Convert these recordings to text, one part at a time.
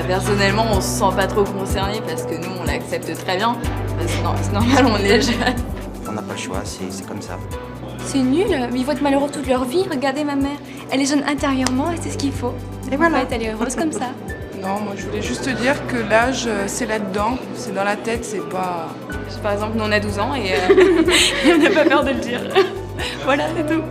Personnellement, on se sent pas trop concerné parce que nous, on l'accepte très bien. C'est normal, on est jeune. On n'a pas le choix, c'est comme ça. C'est nul, mais ils vont être malheureux toute leur vie. Regardez ma mère, elle est jeune intérieurement et c'est ce qu'il faut. Et voilà. Elle est heureuse comme ça. Non, moi je voulais juste te dire que l'âge, c'est là-dedans, c'est dans la tête, c'est pas... Par exemple, nous on a 12 ans et on n'a pas peur de le dire. Voilà, c'est tout.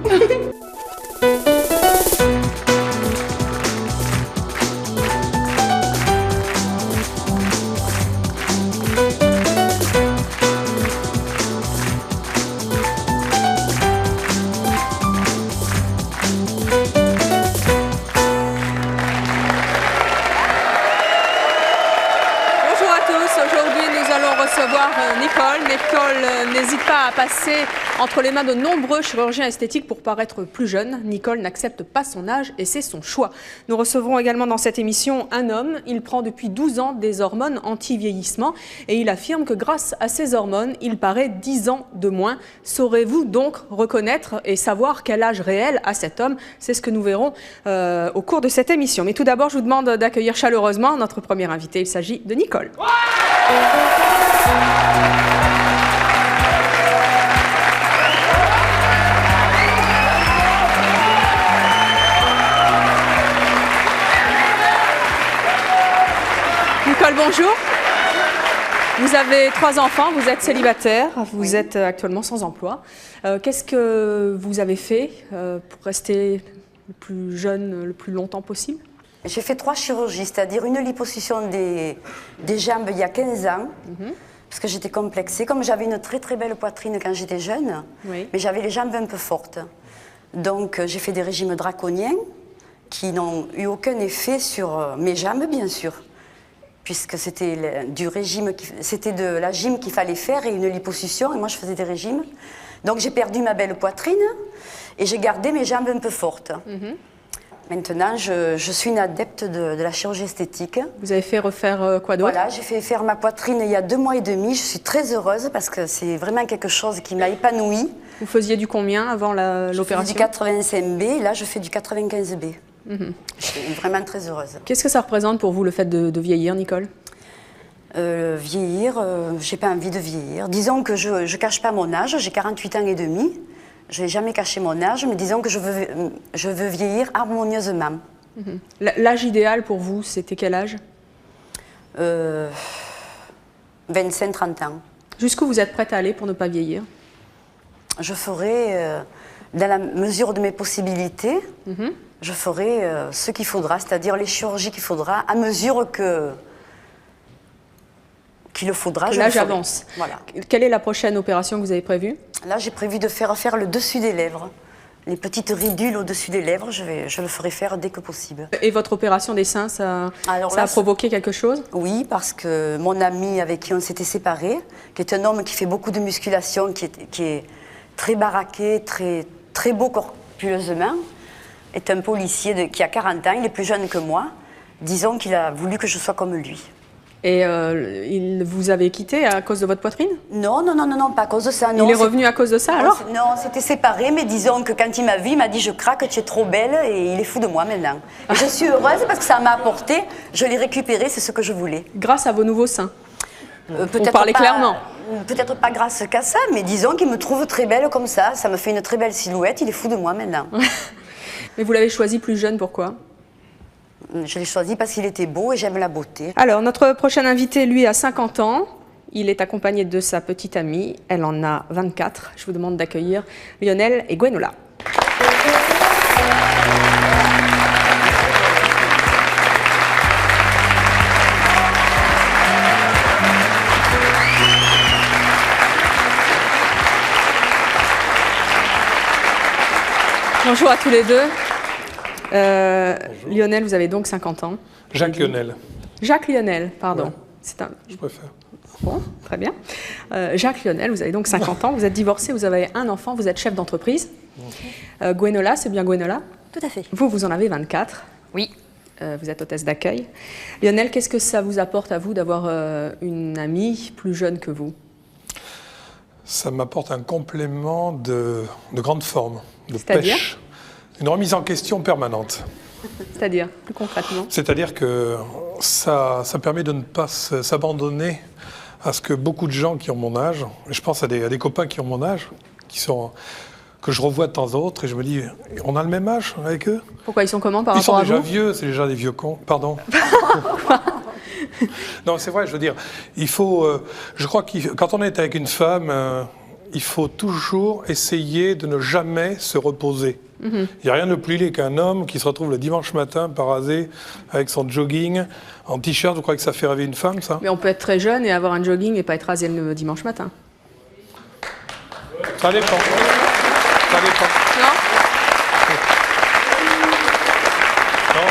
Nicole n'hésite pas à passer entre les mains de nombreux chirurgiens esthétiques pour paraître plus jeune. Nicole n'accepte pas son âge et c'est son choix. Nous recevrons également dans cette émission un homme. Il prend depuis 12 ans des hormones anti-vieillissement et il affirme que grâce à ces hormones, il paraît 10 ans de moins. Saurez-vous donc reconnaître et savoir quel âge réel a cet homme? C'est ce que nous verrons au cours de cette émission. Mais tout d'abord, je vous demande d'accueillir chaleureusement notre premier invité. Il s'agit de Nicole. Nicole, bonjour. Vous avez 3 enfants, vous êtes célibataire, vous êtes actuellement sans emploi. Qu'est-ce que vous avez fait pour rester le plus jeune, le plus longtemps possible? J'ai fait 3 chirurgies, c'est-à-dire une liposuction des jambes il y a 15 ans, parce que j'étais complexée. Comme j'avais une très très belle poitrine quand j'étais jeune, mais j'avais les jambes un peu fortes. Donc j'ai fait des régimes draconiens qui n'ont eu aucun effet sur mes jambes, bien sûr, puisque c'était c'était de la gym qu'il fallait faire et une liposuction, et moi je faisais des régimes. Donc j'ai perdu ma belle poitrine et j'ai gardé mes jambes un peu fortes. Maintenant, je suis une adepte de la chirurgie esthétique. Vous avez fait refaire quoi d'autre? Voilà, j'ai fait faire ma poitrine il y a 2 mois et demi. Je suis très heureuse parce que c'est vraiment quelque chose qui m'a épanouie. Vous faisiez du combien avant l'opération? Du 85B et là, je fais du 95B. Je suis vraiment très heureuse. Qu'est-ce que ça représente pour vous, le fait de vieillir, Nicole? Vieillir, j'ai pas envie de vieillir. Disons que je ne cache pas mon âge, j'ai 48 ans et demi. Je n'ai jamais caché mon âge, mais disons que je veux vieillir harmonieusement. L'âge idéal pour vous, c'était quel âge? 25-30 ans. Jusqu'où vous êtes prête à aller pour ne pas vieillir? Je ferai, dans la mesure de mes possibilités, je ferai ce qu'il faudra, c'est-à-dire les chirurgies qu'il faudra, à mesure qu'il le faudra. L'âge avance. Voilà. Quelle est la prochaine opération que vous avez prévue? Là, j'ai prévu de faire le dessus des lèvres. Les petites ridules au-dessus des lèvres, je le ferai faire dès que possible. Et votre opération des seins, ça a provoqué quelque chose? Oui, parce que mon ami avec qui on s'était séparés, qui est un homme qui fait beaucoup de musculation, qui est très baraqué, très beau corpuleusement, est un policier qui a 40 ans, il est plus jeune que moi. Disons qu'il a voulu que je sois comme lui. Et il vous avait quitté à cause de votre poitrine? Non, pas à cause de ça. Non, il est revenu à cause de ça alors? Non, on s'était séparés, mais disons que quand il m'a vu, il m'a dit « je craque, tu es trop belle » et il est fou de moi maintenant. Et je suis heureuse parce que ça m'a apporté, je l'ai récupéré, c'est ce que je voulais. Grâce à vos nouveaux seins? Pour parler clairement. Peut-être pas grâce qu'à ça, mais disons qu'il me trouve très belle comme ça me fait une très belle silhouette, il est fou de moi maintenant. Mais vous l'avez choisi plus jeune, pourquoi? Je l'ai choisi parce qu'il était beau et j'aime la beauté. Alors, notre prochain invité, lui, a 50 ans. Il est accompagné de sa petite amie. Elle en a 24. Je vous demande d'accueillir Lionel et Gwenola. Bonjour à tous les deux. Lionel, vous avez donc 50 ans. Jacques Lionel. Jacques Lionel, pardon. Ouais, je préfère. Bon, très bien. Jacques Lionel, vous avez donc 50 ans, vous êtes divorcé, vous avez un enfant, vous êtes chef d'entreprise. Gwenola, c'est bien Gwenola? Tout à fait. Vous en avez 24. Oui. Vous êtes hôtesse d'accueil. Lionel, qu'est-ce que ça vous apporte à vous d'avoir une amie plus jeune que vous? Ça m'apporte un complément de grande forme, de pêche. Une remise en question permanente. C'est-à-dire, plus concrètement? C'est-à-dire que ça permet de ne pas s'abandonner à ce que beaucoup de gens qui ont mon âge, et je pense à des copains qui ont mon âge, que je revois de temps en temps, et je me dis, on a le même âge avec eux? Pourquoi ils sont comment par rapport à vous? Ils sont déjà vieux, c'est déjà des vieux cons. Pardon. Non, c'est vrai, je veux dire, il faut... je crois que quand on est avec une femme, il faut toujours essayer de ne jamais se reposer. Il n'y a rien de plus laid qu'un homme qui se retrouve le dimanche matin parasé avec son jogging, en t-shirt. Vous croyez que ça fait rêver une femme, ça? Mais on peut être très jeune et avoir un jogging et pas être rasé le dimanche matin. Ça dépend. Ça dépend. Non? Non,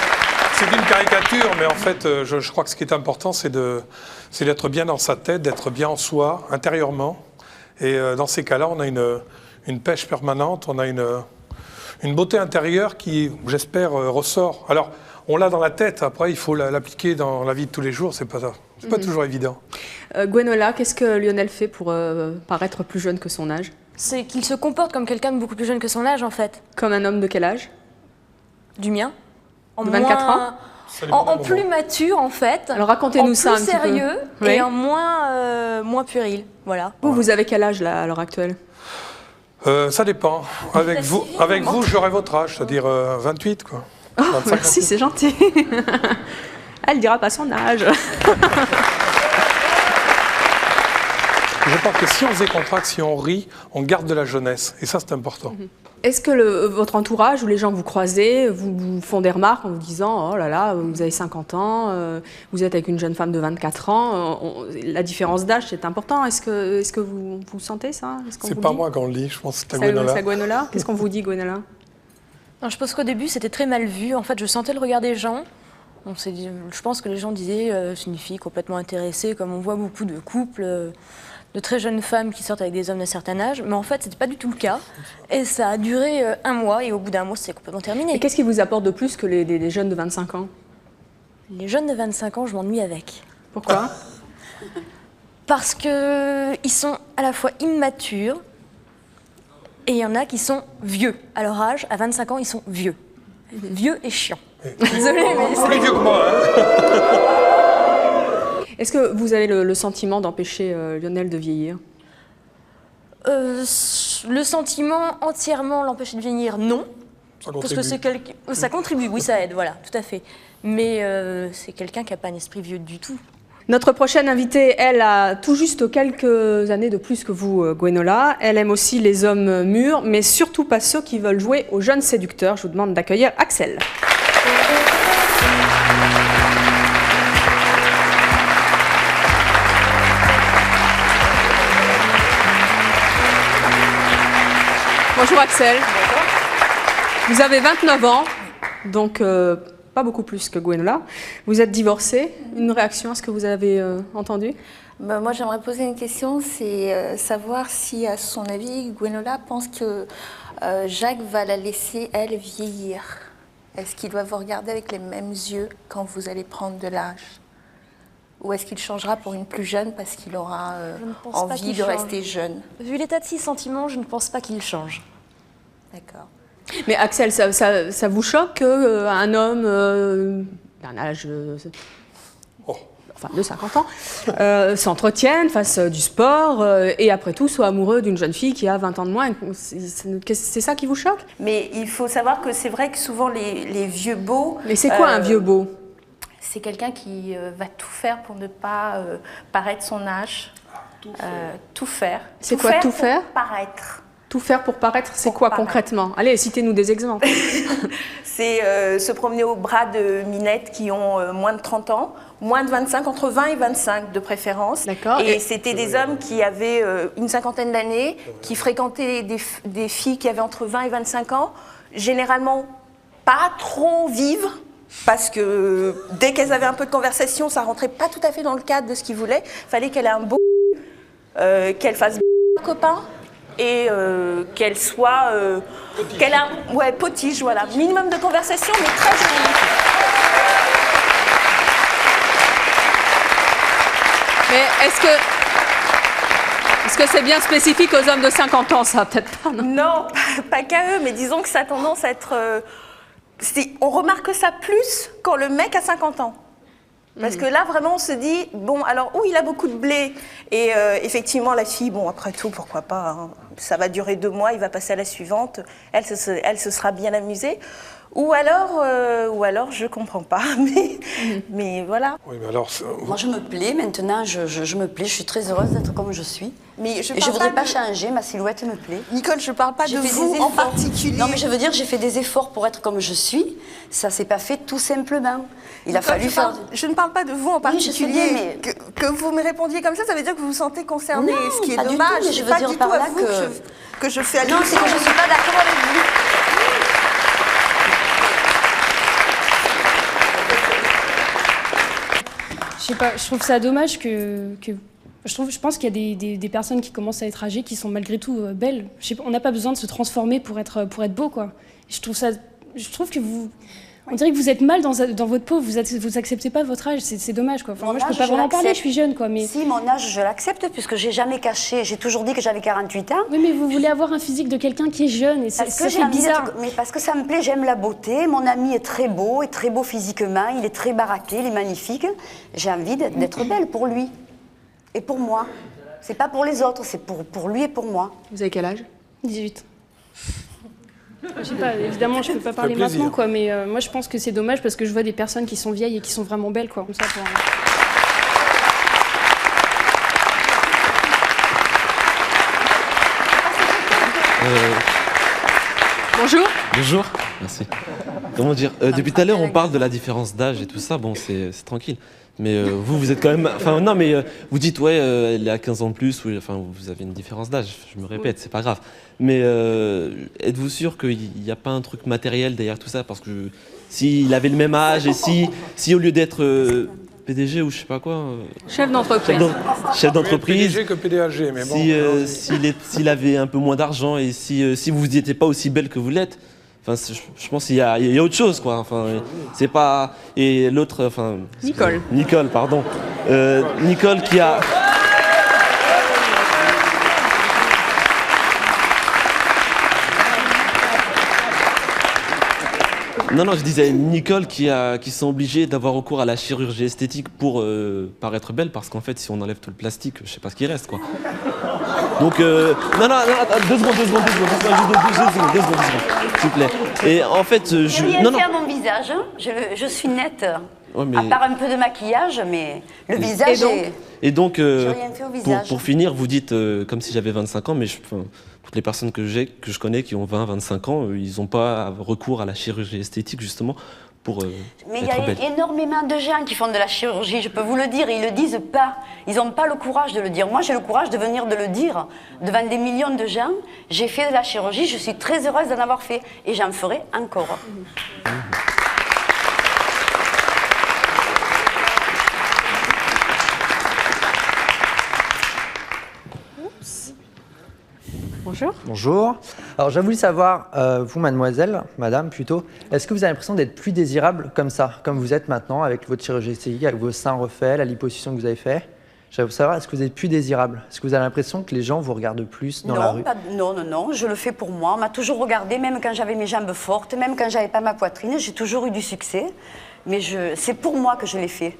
c'est une caricature, mais en fait, je crois que ce qui est important, c'est d'être bien dans sa tête, d'être bien en soi, intérieurement. Et dans ces cas-là, on a une pêche permanente, on a une beauté intérieure qui, j'espère, ressort. Alors, on l'a dans la tête, après, il faut l'appliquer dans la vie de tous les jours, c'est pas toujours évident. Gwenola, qu'est-ce que Lionel fait pour paraître plus jeune que son âge? C'est qu'il se comporte comme quelqu'un de beaucoup plus jeune que son âge, en fait. Comme un homme de quel âge? Du mien. De 24 ans? En plus mature, en fait. Alors racontez-nous ça un petit peu. En plus sérieux Oui. et en moins puéril. Voilà. Vous avez quel âge là, à l'heure actuelle? Ça dépend. Avec vous, j'aurai votre âge, c'est-à-dire 28, quoi. Oh, 25, merci, c'est gentil. Elle dira pas son âge. Je pense que si on se décontracte, si on rit, on garde de la jeunesse. Et ça, c'est important. Est-ce que votre entourage ou les gens que vous croisez vous font des remarques en vous disant « Oh là là, vous avez 50 ans, vous êtes avec une jeune femme de 24 ans, la différence d'âge, c'est important. » Est-ce que vous sentez ça? C'est pas moi qu'on le dit, je pense que c'est à Gwenola. C'est à Gwenola. Qu'est-ce qu'on vous dit, Gwenola? Non, je pense qu'au début, c'était très mal vu. En fait, je sentais le regard des gens. Je pense que les gens disaient c'est une fille complètement intéressée, comme on voit beaucoup de couples, de très jeunes femmes qui sortent avec des hommes d'un certain âge. Mais en fait, c'était pas du tout le cas. Et ça a duré un mois, et au bout d'un mois, c'est complètement terminé. Et qu'est-ce qui vous apporte de plus que les jeunes de 25 ans? Les jeunes de 25 ans, je m'ennuie avec. Pourquoi? Parce qu'ils sont à la fois immatures, et il y en a qui sont vieux. À leur âge, à 25 ans, ils sont vieux. Vieux et chiants. Désolée, mais c'est... Plus vieux que moi, hein. Est-ce que vous avez le sentiment d'empêcher Lionel de vieillir? Le sentiment entièrement l'empêcher de vieillir, non. Parce que c'est quelqu'un... Ça contribue, oui, ça aide, voilà, tout à fait. Mais c'est quelqu'un qui n'a pas un esprit vieux du tout. Notre prochaine invitée, elle a tout juste quelques années de plus que vous, Gwenola. Elle aime aussi les hommes mûrs, mais surtout pas ceux qui veulent jouer aux jeunes séducteurs. Je vous demande d'accueillir Axel. Bonjour Axel. Bonjour. Vous avez 29 ans, donc pas beaucoup plus que Gwenola. Vous êtes divorcée. Une réaction à ce que vous avez entendu? Moi, j'aimerais poser une question, c'est savoir si, à son avis, Gwenola pense que Jacques va la laisser, elle, vieillir. Est-ce qu'il doit vous regarder avec les mêmes yeux quand vous allez prendre de l'âge? Ou est-ce qu'il changera pour une plus jeune parce qu'il aura envie de rester jeune? Vu l'état de ses sentiments, je ne pense pas qu'il change. D'accord. Mais Axel, ça vous choque qu'un homme d'un âge de 50 ans s'entretienne, fasse du sport et après tout soit amoureux d'une jeune fille qui a 20 ans de moins? C'est ça qui vous choque? Mais il faut savoir que c'est vrai que souvent les vieux beaux... Mais c'est quoi un vieux beau? C'est quelqu'un qui va tout faire pour ne pas paraître son âge. Tout faire. C'est quoi tout faire? Paraître. Tout faire pour paraître, c'est quoi concrètement? Allez, citez-nous des exemples. C'est se promener au bras de minettes qui ont moins de 30 ans, moins de 25, entre 20 et 25 de préférence. D'accord. Et c'était des hommes qui avaient une cinquantaine d'années, qui fréquentaient des filles qui avaient entre 20 et 25 ans, généralement pas trop vivres, parce que dès qu'elles avaient un peu de conversation, ça rentrait pas tout à fait dans le cadre de ce qu'ils voulaient. Il fallait qu'elle ait un beau qu'elle fasse copain. Et qu'elle soit... qu'elle a, ouais, potiche, voilà. Minimum de conversation, mais très jolie. Mais est-ce que c'est bien spécifique aux hommes de 50 ans, ça? Peut-être pas, non? Non, pas qu'à eux, mais disons que ça a tendance à être on remarque ça plus quand le mec a 50 ans. Parce que là, vraiment, on se dit, bon, alors, il a beaucoup de blé. Et effectivement, la fille, bon, après tout, pourquoi pas, hein, ça va durer 2 mois, il va passer à la suivante, elle se sera bien amusée. Ou alors je comprends pas, mais voilà. Oui, mais alors, moi, je me plais maintenant, je me plais, je suis très heureuse d'être comme je suis. Mais je voudrais pas changer, ma silhouette me plaît. Nicole, je parle pas de vous en particulier. Non, mais je veux dire, j'ai fait des efforts pour être comme je suis. Ça s'est pas fait tout simplement. Il a fallu faire. Je ne parle pas de vous en particulier. Oui, je sais bien, mais que vous me répondiez comme ça veut dire que vous vous sentez concernée. Non, ce qui est pas du dommage. tout, mais je C'est veux pas dire du par tout à là vous que je fais allusion. Non, c'est que je suis pas d'accord avec vous. Je sais pas, je trouve ça dommage je pense qu'il y a des personnes qui commencent à être âgées qui sont malgré tout belles. Je sais pas, on n'a pas besoin de se transformer pour être beau, quoi. Je trouve que on dirait que vous êtes mal dans votre peau, vous acceptez pas votre âge, c'est dommage, quoi. Enfin, moi, je peux pas vraiment parler, je suis jeune, quoi. Mais... Si, mon âge, je l'accepte, puisque j'ai jamais caché. J'ai toujours dit que j'avais 48 ans. Oui, mais vous voulez avoir un physique de quelqu'un qui est jeune, et ça fait bizarre. Mais parce que ça me plaît, j'aime la beauté. Mon ami est très beau physiquement, il est très baraqué, il est magnifique. J'ai envie d'être belle pour lui. Et pour moi. C'est pas pour les autres, c'est pour lui et pour moi. Vous avez quel âge? 18. Je sais pas, évidemment, je peux pas parler maintenant, quoi, mais moi je pense que c'est dommage parce que je vois des personnes qui sont vieilles et qui sont vraiment belles, quoi. Comme ça, Bonjour. Bonjour, merci. Comment dire, depuis tout à l'heure, on parle de la différence d'âge et tout ça, bon, c'est tranquille. Mais vous êtes quand même... Enfin, non, mais vous dites, ouais, elle a 15 ans de plus, ou, enfin, vous avez une différence d'âge, je me répète, c'est pas grave. Mais êtes-vous sûr qu'il n'y a pas un truc matériel derrière tout ça? Parce que s'il avait le même âge et si au lieu d'être PDG ou je sais pas quoi... Chef d'entreprise. Chef d'entreprise. PDG que PDAG, mais bon... S'il avait un peu moins d'argent et si vous n'étiez pas aussi belle que vous l'êtes, enfin, je pense qu'il y a autre chose, quoi. Enfin, c'est pas... Et l'autre, enfin... Nicole, pardon. Nicole qui a... Non, je disais Nicole qui sont obligées d'avoir recours à la chirurgie esthétique pour paraître belle, parce qu'en fait, si on enlève tout le plastique, je sais pas ce qui reste, quoi. Donc, non, attends, 2 secondes, s'il vous plaît. Et en fait, je n'ai rien fait à mon visage, hein. Je suis nette. Ouais, mais... À part un peu de maquillage, mais le visage Et donc, j'ai rien fait au visage. Pour finir, vous dites, comme si j'avais 25 ans, mais toutes les personnes que je connais qui ont 20-25 ans, ils n'ont pas recours à la chirurgie esthétique, justement, pour mais il y a énormément de gens qui font de la chirurgie, je peux vous le dire, et ils ne le disent pas. Ils n'ont pas le courage de le dire. Moi, j'ai le courage de venir de le dire devant des millions de gens. J'ai fait de la chirurgie, je suis très heureuse d'en avoir fait, et j'en ferai encore. Bonjour. Bonjour. Alors j'ai voulu savoir, vous mademoiselle, madame plutôt, est-ce que vous avez l'impression d'être plus désirable comme ça, comme vous êtes maintenant avec votre chirurgie esthétique, avec vos seins refaits, la liposuction que vous avez fait? J'aimerais savoir, est-ce que vous êtes plus désirable? Est-ce que vous avez l'impression que les gens vous regardent plus dans la rue? Non, je le fais pour moi. On m'a toujours regardé, même quand j'avais mes jambes fortes, même quand j'avais pas ma poitrine, j'ai toujours eu du succès. Mais c'est pour moi que je l'ai fait.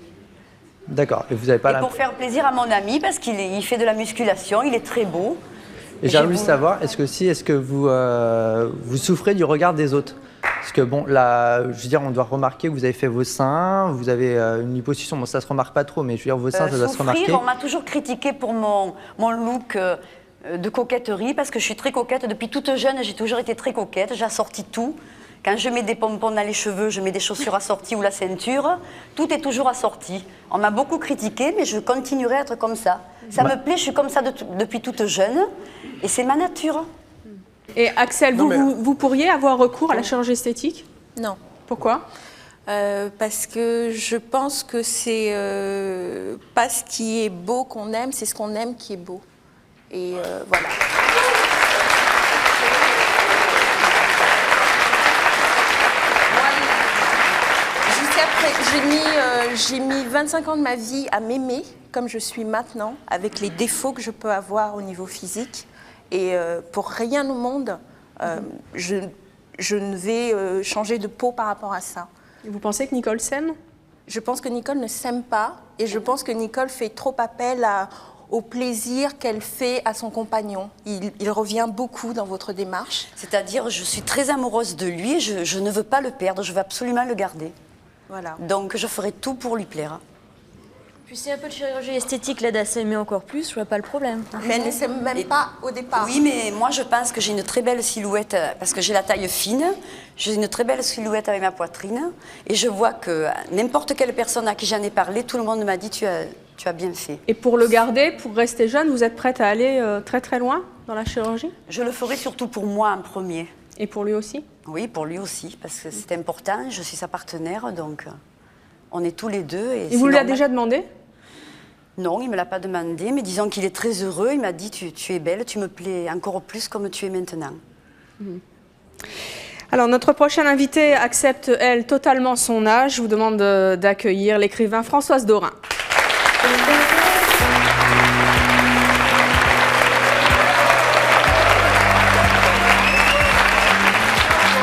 D'accord. Et vous avez pas pour faire plaisir à mon ami, parce qu'il fait de la musculation, il est très beau. Et j'ai voulu savoir, est-ce que vous souffrez du regard des autres? Parce que bon, là, je veux dire, on doit remarquer que vous avez fait vos seins, vous avez une liposuction, bon ça se remarque pas trop, mais je veux dire, vos seins, ça doit se remarquer. On m'a toujours critiqué pour mon look de coquetterie, parce que je suis très coquette. Depuis toute jeune, j'ai toujours été très coquette, j'assortis tout. Quand je mets des pompons dans les cheveux, je mets des chaussures assorties ou la ceinture, tout est toujours assorti. On m'a beaucoup critiqué, mais je continuerai à être comme ça. Ça me plaît, je suis comme ça depuis toute jeune, et c'est ma nature. Et Axel, vous pourriez avoir recours à la chirurgie esthétique? Non. Pourquoi? Parce que je pense que c'est pas ce qui est beau qu'on aime, c'est ce qu'on aime qui est beau. Et voilà. J'ai mis 25 ans de ma vie à m'aimer comme je suis maintenant, avec les défauts que je peux avoir au niveau physique. Et pour rien au monde, je je ne vais changer de peau par rapport à ça. Et vous pensez que Nicole s'aime? Je pense que Nicole ne s'aime pas et je pense que Nicole fait trop appel au plaisir qu'elle fait à son compagnon. Il revient beaucoup dans votre démarche. C'est-à-dire, je suis très amoureuse de lui, je ne veux pas le perdre, je veux absolument le garder. Voilà. Donc je ferai tout pour lui plaire. Puis si un peu de chirurgie esthétique l'aide à s'aimer encore plus, je vois pas le problème. Mais elle ne s'aime même pas au départ. Oui, mais moi je pense que j'ai une très belle silhouette, parce que j'ai la taille fine, j'ai une très belle silhouette avec ma poitrine, et je vois que n'importe quelle personne à qui j'en ai parlé, tout le monde m'a dit tu as bien fait. Et pour le garder, pour rester jeune, vous êtes prête à aller très très loin dans la chirurgie? Je le ferai surtout pour moi en premier. Et pour lui aussi? Oui, pour lui aussi, parce que c'est important, je suis sa partenaire, donc on est tous les deux. Et vous lui avez déjà demandé? Non, il ne me l'a pas demandé, mais disons qu'il est très heureux. Il m'a dit tu es belle, tu me plais encore plus comme tu es maintenant. Alors, notre prochaine invitée accepte, elle, totalement son âge. Je vous demande d'accueillir l'écrivain Françoise Dorin.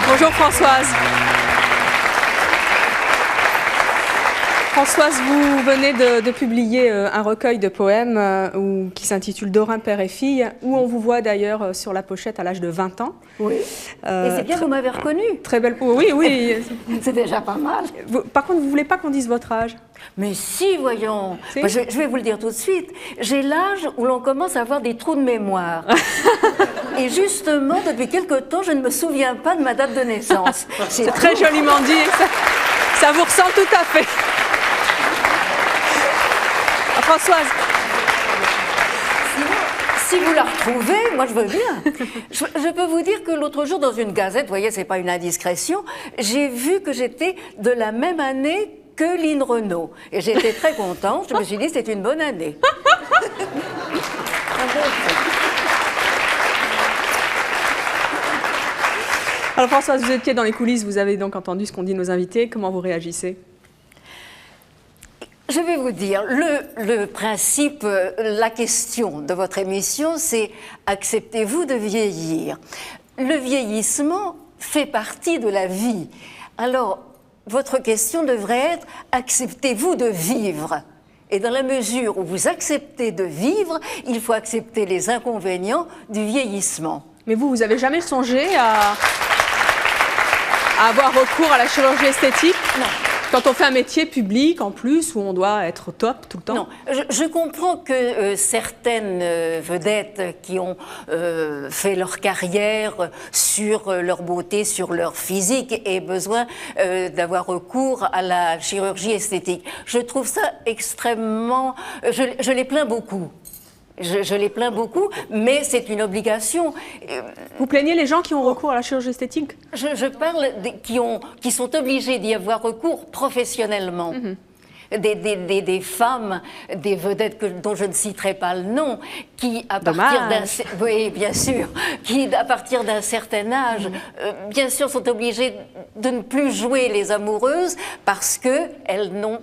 Bonjour Françoise. Françoise, vous venez de publier un recueil de poèmes qui s'intitule Dorin, père et fille, où on vous voit d'ailleurs sur la pochette à l'âge de 20 ans. Oui, et c'est bien, vous m'avez reconnue. Très belle peau, oui, oui. C'est déjà pas mal. Par contre, vous ne voulez pas qu'on dise votre âge? Mais si, voyons. Moi, je vais vous le dire tout de suite. J'ai l'âge où l'on commence à avoir des trous de mémoire. Et justement, depuis quelque temps, je ne me souviens pas de ma date de naissance. C'est très joliment dit. Ça vous ressent tout à fait. Françoise. Si vous la retrouvez, moi je veux bien. Je peux vous dire que l'autre jour dans une gazette, vous voyez, c'est pas une indiscrétion, j'ai vu que j'étais de la même année que Lynn Renaud. Et j'étais très contente, je me suis dit c'est une bonne année. Alors Françoise, vous étiez dans les coulisses, vous avez donc entendu ce qu'ont dit nos invités, comment vous réagissez? Je vais vous dire, le principe, la question de votre émission, c'est acceptez-vous de vieillir? Le vieillissement fait partie de la vie. Alors, votre question devrait être acceptez-vous de vivre? Et dans la mesure où vous acceptez de vivre, il faut accepter les inconvénients du vieillissement. Mais vous n'avez jamais songé à avoir recours à la chirurgie esthétique? Non. Quand on fait un métier public, en plus, où on doit être top tout le temps? Non, je comprends que certaines vedettes qui ont fait leur carrière sur leur beauté, sur leur physique, aient besoin d'avoir recours à la chirurgie esthétique. Je trouve ça extrêmement... Je les plains beaucoup. Je les plains beaucoup, mais c'est une obligation. Vous plaignez les gens qui ont recours à la chirurgie esthétique? Je parle qui sont obligés d'y avoir recours professionnellement. Des femmes, des vedettes dont je ne citerai pas le nom, qui à partir d'un oui, bien sûr, qui à partir d'un certain âge, bien sûr, sont obligées de ne plus jouer les amoureuses parce que elles n'ont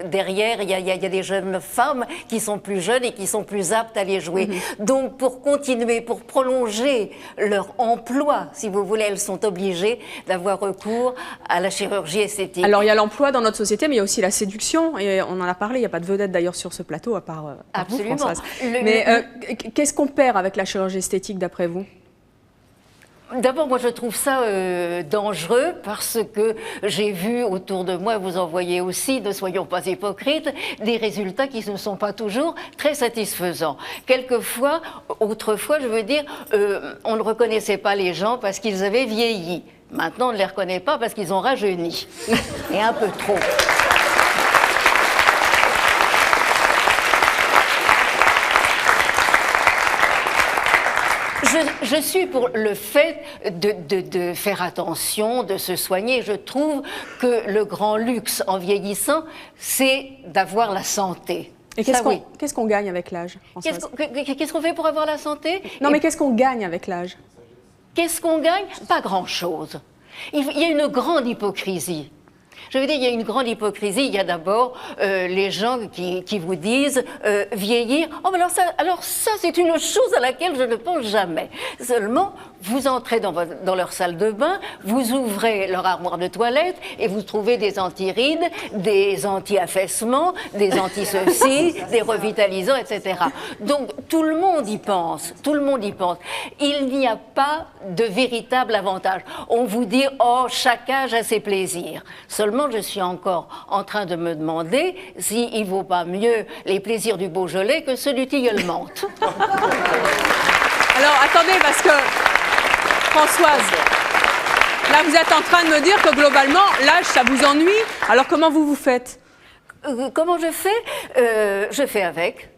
derrière, il y a des jeunes femmes qui sont plus jeunes et qui sont plus aptes à les jouer. Donc, pour continuer, pour prolonger leur emploi, si vous voulez, elles sont obligées d'avoir recours à la chirurgie esthétique. Alors, il y a l'emploi dans notre société, mais il y a aussi la séduction. Et on en a parlé, il n'y a pas de vedette d'ailleurs sur ce plateau, à part vous, Françoise. Mais qu'est-ce qu'on perd avec la chirurgie esthétique, d'après vous? D'abord, moi, je trouve ça dangereux parce que j'ai vu autour de moi, vous en voyez aussi, ne soyons pas hypocrites, des résultats qui ne sont pas toujours très satisfaisants. Quelquefois, autrefois, je veux dire, on ne reconnaissait pas les gens parce qu'ils avaient vieilli. Maintenant, on ne les reconnaît pas parce qu'ils ont rajeuni. Et un peu trop. Je suis pour le fait de faire attention, de se soigner. Je trouve que le grand luxe en vieillissant, c'est d'avoir la santé. Et qu'est-ce qu'on gagne avec l'âge? Qu'est-ce qu'on fait pour avoir la santé? Non, mais qu'est-ce qu'on gagne avec l'âge? Qu'est-ce qu'on gagne? Pas grand-chose. Il y a une grande hypocrisie. Je veux dire, il y a une grande hypocrisie. Il y a d'abord les gens qui vous disent vieillir. Oh, mais alors ça, c'est une chose à laquelle je ne pense jamais. Seulement, vous entrez dans leur salle de bain, vous ouvrez leur armoire de toilette et vous trouvez des anti-rides, des anti-affaissements, des anti-ceci, des revitalisants, etc. Donc, tout le monde y pense. Tout le monde y pense. Il n'y a pas de véritable avantage. On vous dit, oh, chaque âge a ses plaisirs. Seulement, je suis encore en train de me demander s'il ne vaut pas mieux les plaisirs du Beaujolais que ceux du Tilleul-Menthe. Alors, attendez, parce que, Françoise, là, vous êtes en train de me dire que, globalement, l'âge, ça vous ennuie. Alors, comment vous faites? Comment je fais? Je fais avec.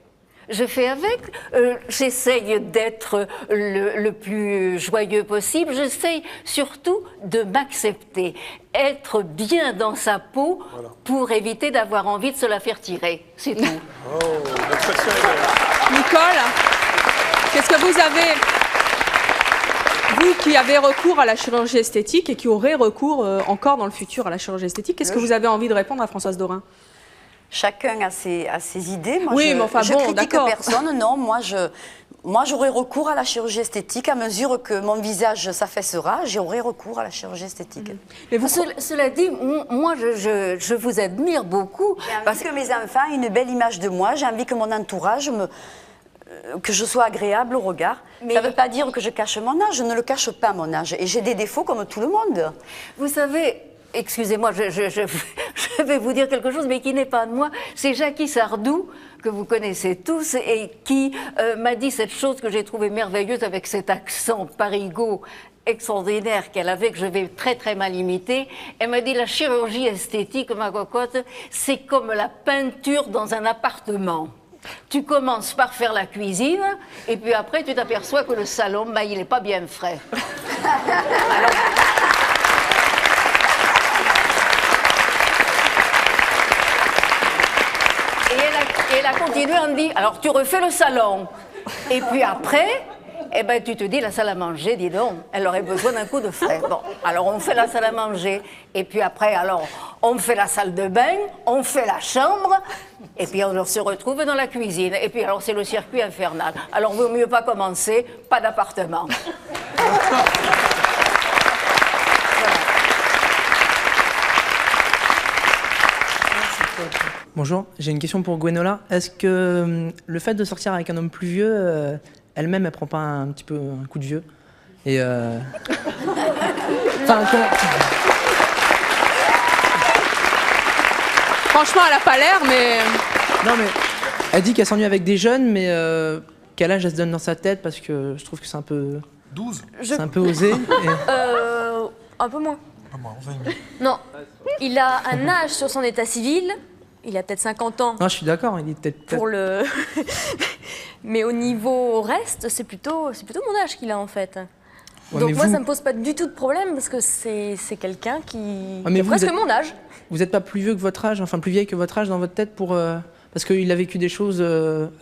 Je fais avec, j'essaye d'être le plus joyeux possible, j'essaye surtout de m'accepter, être bien dans sa peau pour éviter d'avoir envie de se la faire tirer, c'est tout. Oh, l'expression est belle. Nicole, qu'est-ce que vous avez, vous qui avez recours à la chirurgie esthétique et qui aurez recours encore dans le futur à la chirurgie esthétique, qu'est-ce que vous avez envie de répondre à Françoise Dorin? Chacun a ses idées. Moi, oui, mais enfin je bon, critique personne. Non, moi, j'aurais recours à la chirurgie esthétique à mesure que mon visage s'affaissera. J'aurai recours à la chirurgie esthétique. Mais vous, cela dit, moi, je vous admire beaucoup. Parce que mes enfants aient une belle image de moi. J'ai envie que mon entourage que je sois agréable au regard. Mais ça ne veut pas dire que je cache mon âge. Je ne le cache pas, mon âge. Et j'ai des défauts comme tout le monde. Vous savez... Excusez-moi, je vais vous dire quelque chose, mais qui n'est pas de moi. C'est Jackie Sardou, que vous connaissez tous, et qui m'a dit cette chose que j'ai trouvée merveilleuse avec cet accent parigot extraordinaire qu'elle avait, que je vais très très mal imiter. Elle m'a dit, la chirurgie esthétique, ma cocotte, c'est comme la peinture dans un appartement. Tu commences par faire la cuisine, et puis après tu t'aperçois que le salon, bah, il n'est pas bien frais. Alors, et elle a continué en disant, alors tu refais le salon. Et puis après, eh ben, tu te dis, la salle à manger, dis donc, elle aurait besoin d'un coup de frais. Bon, alors on fait la salle à manger. Et puis après, alors, on fait la salle de bain, on fait la chambre. Et puis on se retrouve dans la cuisine. Et puis alors, c'est le circuit infernal. Alors, vaut mieux pas commencer, pas d'appartement. Bonjour, j'ai une question pour Gwenola. Est-ce que le fait de sortir avec un homme plus vieux, elle-même, elle prend pas un petit peu un coup de vieux? Et enfin, franchement, elle a pas l'air, mais... Non, mais elle dit qu'elle s'ennuie avec des jeunes, mais quel âge elle se donne dans sa tête? Parce que je trouve que c'est un peu... 12. C'est un peu osé. Un peu moins. Pas moi, 20 000. Non, il a un âge sur son état civil. Il a peut-être 50 ans. Non, je suis d'accord, il est peut-être... Pour le... Mais au niveau reste, c'est plutôt mon âge qu'il a en fait. Ouais, donc moi, ça me pose pas du tout de problème parce que c'est quelqu'un qui est presque mon âge. Vous n'êtes pas plus vieux que votre âge, enfin plus vieille que votre âge dans votre tête pour... Parce qu'il a vécu des choses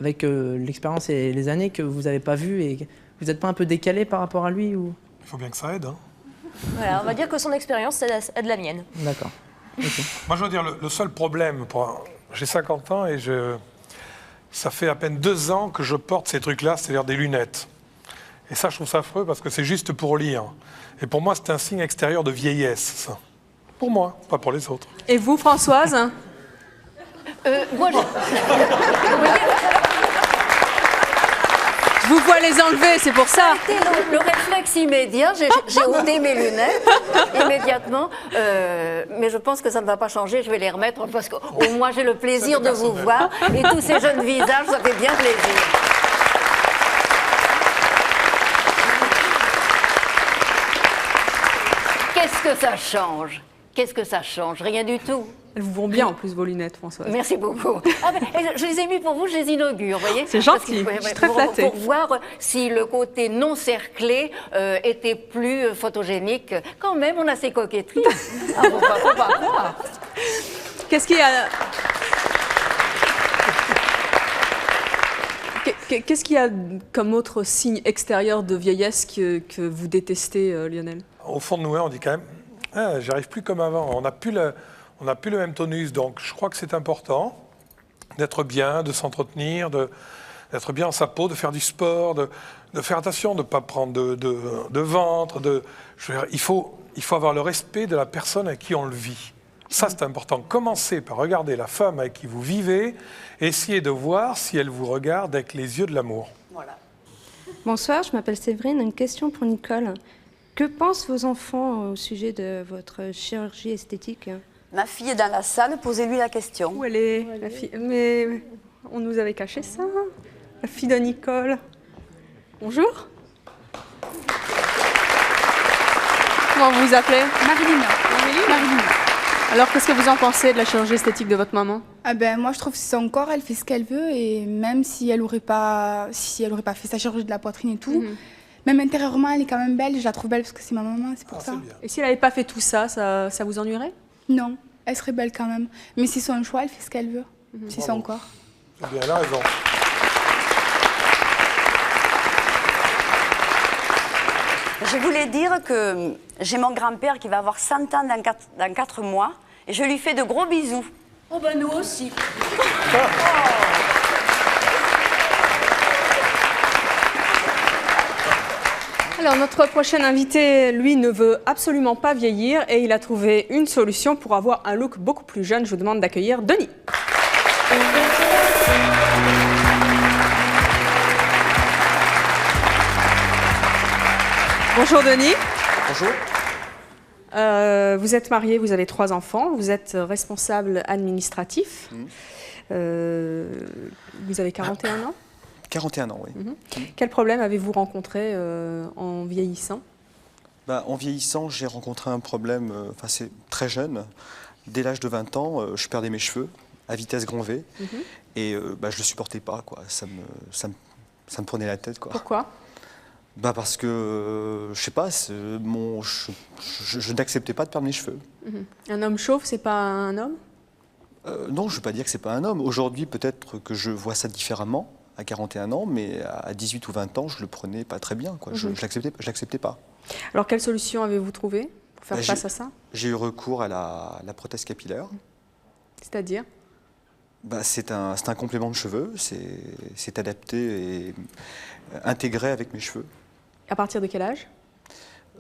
avec l'expérience et les années que vous n'avez pas vues et vous n'êtes pas un peu décalé par rapport à lui ou... Il faut bien que ça aide. Hein. Voilà, on va dire que son expérience aide la mienne. D'accord. Okay. Moi, je veux dire, le seul problème, j'ai 50 ans et ça fait à peine 2 ans que je porte ces trucs-là, c'est-à-dire des lunettes. Et ça, je trouve ça affreux parce que c'est juste pour lire. Et pour moi, c'est un signe extérieur de vieillesse, ça. Pour moi, pas pour les autres. Et vous, Françoise? Moi, je vous vois les enlever, c'est pour ça. Le réflexe immédiat, j'ai ôté mes lunettes immédiatement, mais je pense que ça ne va pas changer, je vais les remettre parce qu'au moins j'ai le plaisir de vous voir et tous ces jeunes visages, ça fait bien plaisir. Qu'est-ce que ça change? Qu'est-ce que ça change? Rien du tout. Elles vous vont bien en plus vos lunettes, Françoise. Merci beaucoup. Ah, je les ai mis pour vous, je les inaugure, vous voyez. C'est gentil, je suis très flattée. Pour voir si le côté non cerclé était plus photogénique. Quand même, on a ses coquetteries. Ah, faut pas croire. Qu'est-ce qu'il y a... Qu'est-ce qu'il y a comme autre signe extérieur de vieillesse que vous détestez, Lionel? Au fond de nous, on dit quand même, j'arrive plus comme avant. On n'a plus on n'a plus le même tonus. Donc je crois que c'est important d'être bien, de s'entretenir, d'être bien en sa peau, de faire du sport, de faire attention, de ne pas prendre de ventre. Il faut avoir le respect de la personne avec qui on le vit. Ça, c'est important. Commencez par regarder la femme avec qui vous vivez, essayez de voir si elle vous regarde avec les yeux de l'amour. Voilà. Bonsoir, je m'appelle Séverine. Une question pour Nicole. Que pensent vos enfants au sujet de votre chirurgie esthétique? Ma fille est dans la salle, posez-lui la question. Où elle est, la fille? Mais on nous avait caché ça. La fille de Nicole. Bonjour. Comment vous vous appelez? Marilina. Marilina. Alors, qu'est-ce que vous en pensez de la chirurgie esthétique de votre maman? Moi, je trouve que c'est son corps, elle fait ce qu'elle veut, et même si elle n'aurait pas fait sa chirurgie de la poitrine et tout, même intérieurement, elle est quand même belle. Je la trouve belle parce que c'est ma maman, c'est pour ça. Et si elle n'avait pas fait tout ça, ça vous ennuierait? Non, elle serait belle quand même. Mais c'est son choix, elle fait ce qu'elle veut. C'est son corps. C'est bien, elle a raison. Je voulais dire que j'ai mon grand-père qui va avoir 100 ans dans 4 mois et je lui fais de gros bisous. Oh ben nous aussi. Alors notre prochain invité, lui, ne veut absolument pas vieillir et il a trouvé une solution pour avoir un look beaucoup plus jeune. Je vous demande d'accueillir Denis. Bonjour Denis. Bonjour. Vous êtes marié, vous avez 3 enfants, vous êtes responsable administratif. Vous avez 41 ans? 41 ans, oui. Quel problème avez-vous rencontré en vieillissant? En vieillissant, j'ai rencontré un problème, c'est très jeune. Dès l'âge de 20 ans, je perdais mes cheveux à vitesse grand V. Et je ne le supportais pas, quoi. Ça me prenait la tête, quoi. Pourquoi? Parce que, je sais pas, je n'acceptais pas de perdre mes cheveux. Un homme chauve, c'est pas un homme? Non, je ne veux pas dire que c'est pas un homme. Aujourd'hui, peut-être que je vois ça différemment, à 41 ans, mais à 18 ou 20 ans, je le prenais pas très bien, quoi. Je l'acceptais pas. Alors, quelle solution avez-vous trouvé pour faire face à ça? J'ai eu recours à la prothèse capillaire. C'est-à-dire? C'est un complément de cheveux, c'est adapté et intégré avec mes cheveux. À partir de quel âge?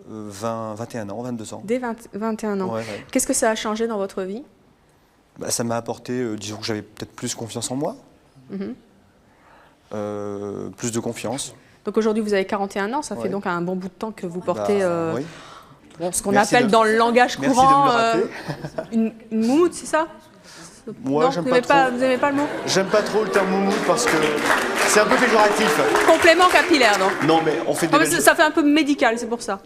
21 ans, 22 ans. Dès 21 ans. Ouais. Qu'est-ce que ça a changé dans votre vie? Ça m'a apporté, disons que j'avais peut-être plus confiance en moi, plus de confiance. Donc aujourd'hui vous avez 41 ans, ça fait donc un bon bout de temps que vous portez oui. Ce qu'on appelle dans le langage courant une moumoute, c'est ça? Moi, non, j'aime vous pas n'aimez pas le mot? J'aime pas trop le terme moumoute parce que c'est un peu péjoratif. Complément capillaire, non? Non, mais on fait des ça fait un peu médical, c'est pour ça.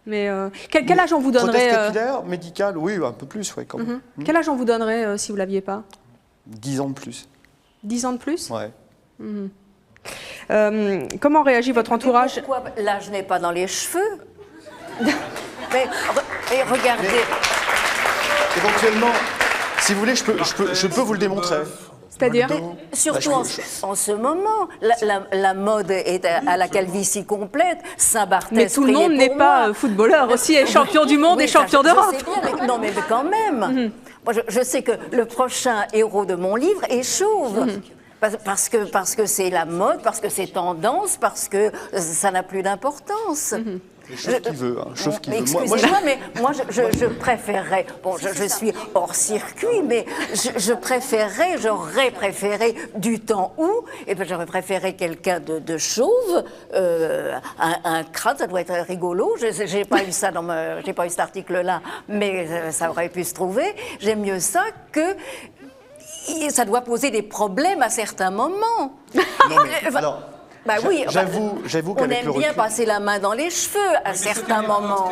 Mais quel âge on vous donnerait? Prothèse capillaire, médicale, oui, un peu plus, ouais, quand même. Quel âge on vous donnerait si vous ne l'aviez pas? 10 ans de plus. 10 ans de plus? Ouais. Comment réagit votre entourage? Pourquoi l'âge n'est pas dans les cheveux? mais regardez. Éventuellement, si vous voulez, je peux vous le démontrer. C'est-à-dire? Surtout en ce moment, la mode est à la calvitie complète. Saint-Barthès. Mais tout le monde n'est pas footballeur aussi, et champion du monde et champion d'Europe. Non, mais quand même. Moi, je sais que le prochain héros de mon livre est chauve. Parce que c'est la mode, parce que c'est tendance, parce que ça n'a plus d'importce Chauve qui veut, chauve qui veut. Excusez-moi, mais moi je préférerais, bon je suis hors circuit, mais j'aurais préféré du temps où, j'aurais préféré quelqu'un de chauve, un crâne, ça doit être rigolo, j'ai pas eu ça j'ai pas eu cet article-là, mais ça aurait pu se trouver, j'aime mieux ça que... Ça doit poser des problèmes à certains moments. Non, mais, alors, oui, j'avoue on aime bien passer la main dans les cheveux à certains moments.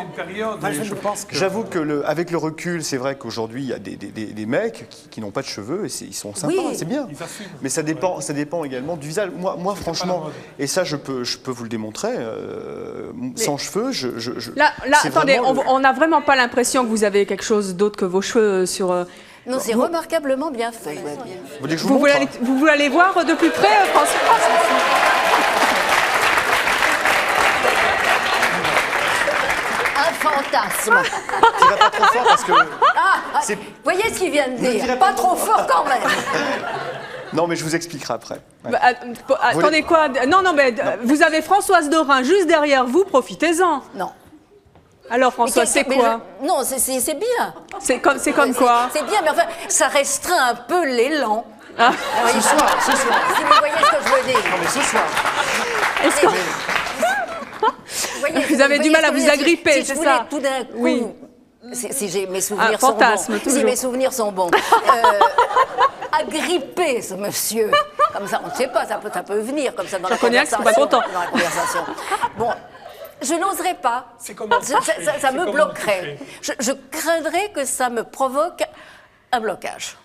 J'avoue que avec le recul, c'est vrai qu'aujourd'hui il y a des mecs qui n'ont pas de cheveux et ils sont sympas, c'est bien. Mais ça dépend également du visage. Moi franchement, et ça je peux vous le démontrer, sans cheveux, Là, attendez, on n'a vraiment pas l'impression que vous avez quelque chose d'autre que vos cheveux sur. Non, c'est remarquablement bien fait. Vous voulez aller voir de plus près, François? un fantasme. Je dirais pas trop fort parce que... Vous voyez ce qu'il vient de dire? Pas trop fort quand même. Non, mais je vous expliquerai après. Ouais. Bah, attendez quoi? Non, mais vous avez Françoise Dorin juste derrière vous, profitez-en. Non. Alors Françoise, c'est quoi? Non, c'est bien. C'est comme quoi? C'est bien, mais enfin, ça restreint un peu l'élan. Ah. Ce soir. Si vous voyez ce que je veux dire. Non, mais ce soir. Vous avez du mal à vous agripper, c'est ça? Tout d'un coup, oui. Si mes souvenirs sont bons. Si mes souvenirs sont bons. Agripper ce monsieur. Comme ça, on ne sait pas, ça peut venir comme ça dans la conversation. Pas content. Dans la conversation. Bon, je n'oserais pas. Ça me bloquerait. Je craindrais que ça me provoque un blocage.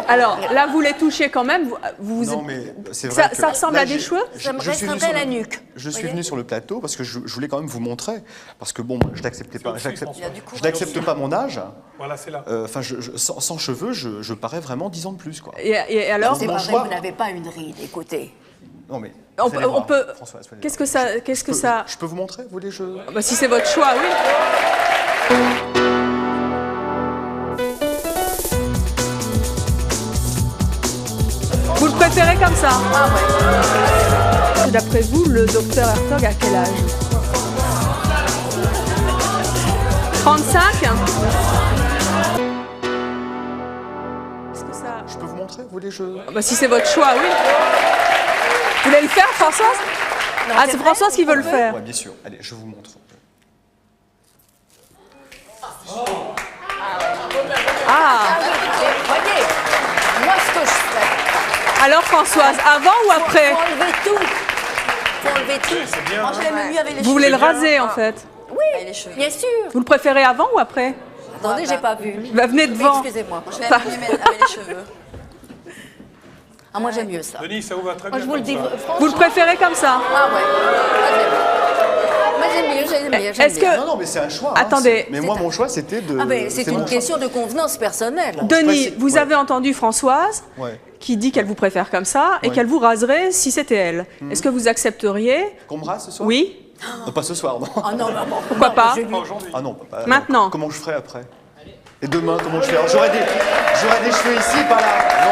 Alors, là, vous les touchez quand même. Non, mais c'est vrai ça ressemble à des cheveux? Ça me restreindrait la nuque. Je suis venu sur le plateau parce que je voulais quand même vous montrer. Parce que bon, je n'accepte pas mon âge. Voilà, c'est là. Enfin, sans cheveux, je parais vraiment 10 ans de plus, quoi. Et alors? C'est pas vrai, vous n'avez pas une ride, écoutez. Non, mais on peut. Qu'est-ce que ça? Je peux vous montrer, vous voulez? Bah, si c'est votre choix, oui. Vous le préférez comme ça? Ah ouais. D'après vous, le docteur Hertog a quel âge? 35? Est-ce que ça... Je peux vous montrer, vous voulez? Bah, si c'est votre choix, oui. Vous voulez le faire, Françoise? Non, c'est Françoise qui veut le faire. Oui, bien sûr. Allez, je vous montre. Voyez, moi ce que je fais... Alors Françoise, avant ou après? Faut enlever tout. Faut enlever tout. Moi, je l'aime mieux avec les cheveux. Vous voulez le raser, en fait? Oui, bien sûr. Vous le préférez avant ou après? Attendez, j'ai pas vu. Bah, venez devant. Excusez-moi. Moi, je l'aime mieux avec les cheveux. Ah, moi j'aime mieux ça. Denis, ça vous va très Moi, bien. je vous le dis, franchement. Vous le préférez comme ça? Ah ouais. Moi j'aime mieux, Est-ce que... Non, mais c'est un choix. Attendez. Mais moi, mon choix, c'était de... Ah ben, c'est une question de convenance personnelle. Denis, vous avez entendu Françoise Ouais. qui dit qu'elle vous préfère comme ça et qu'elle vous raserait si c'était elle. Est-ce que vous accepteriez? Qu'on me rase ce soir? Oui. Non, pas ce soir, non. Ah non, Pourquoi pas? Ah non, pas maintenant. Comment je ferai après? Et demain, comment je ferai? Alors, j'aurai des cheveux ici, pas là. Non.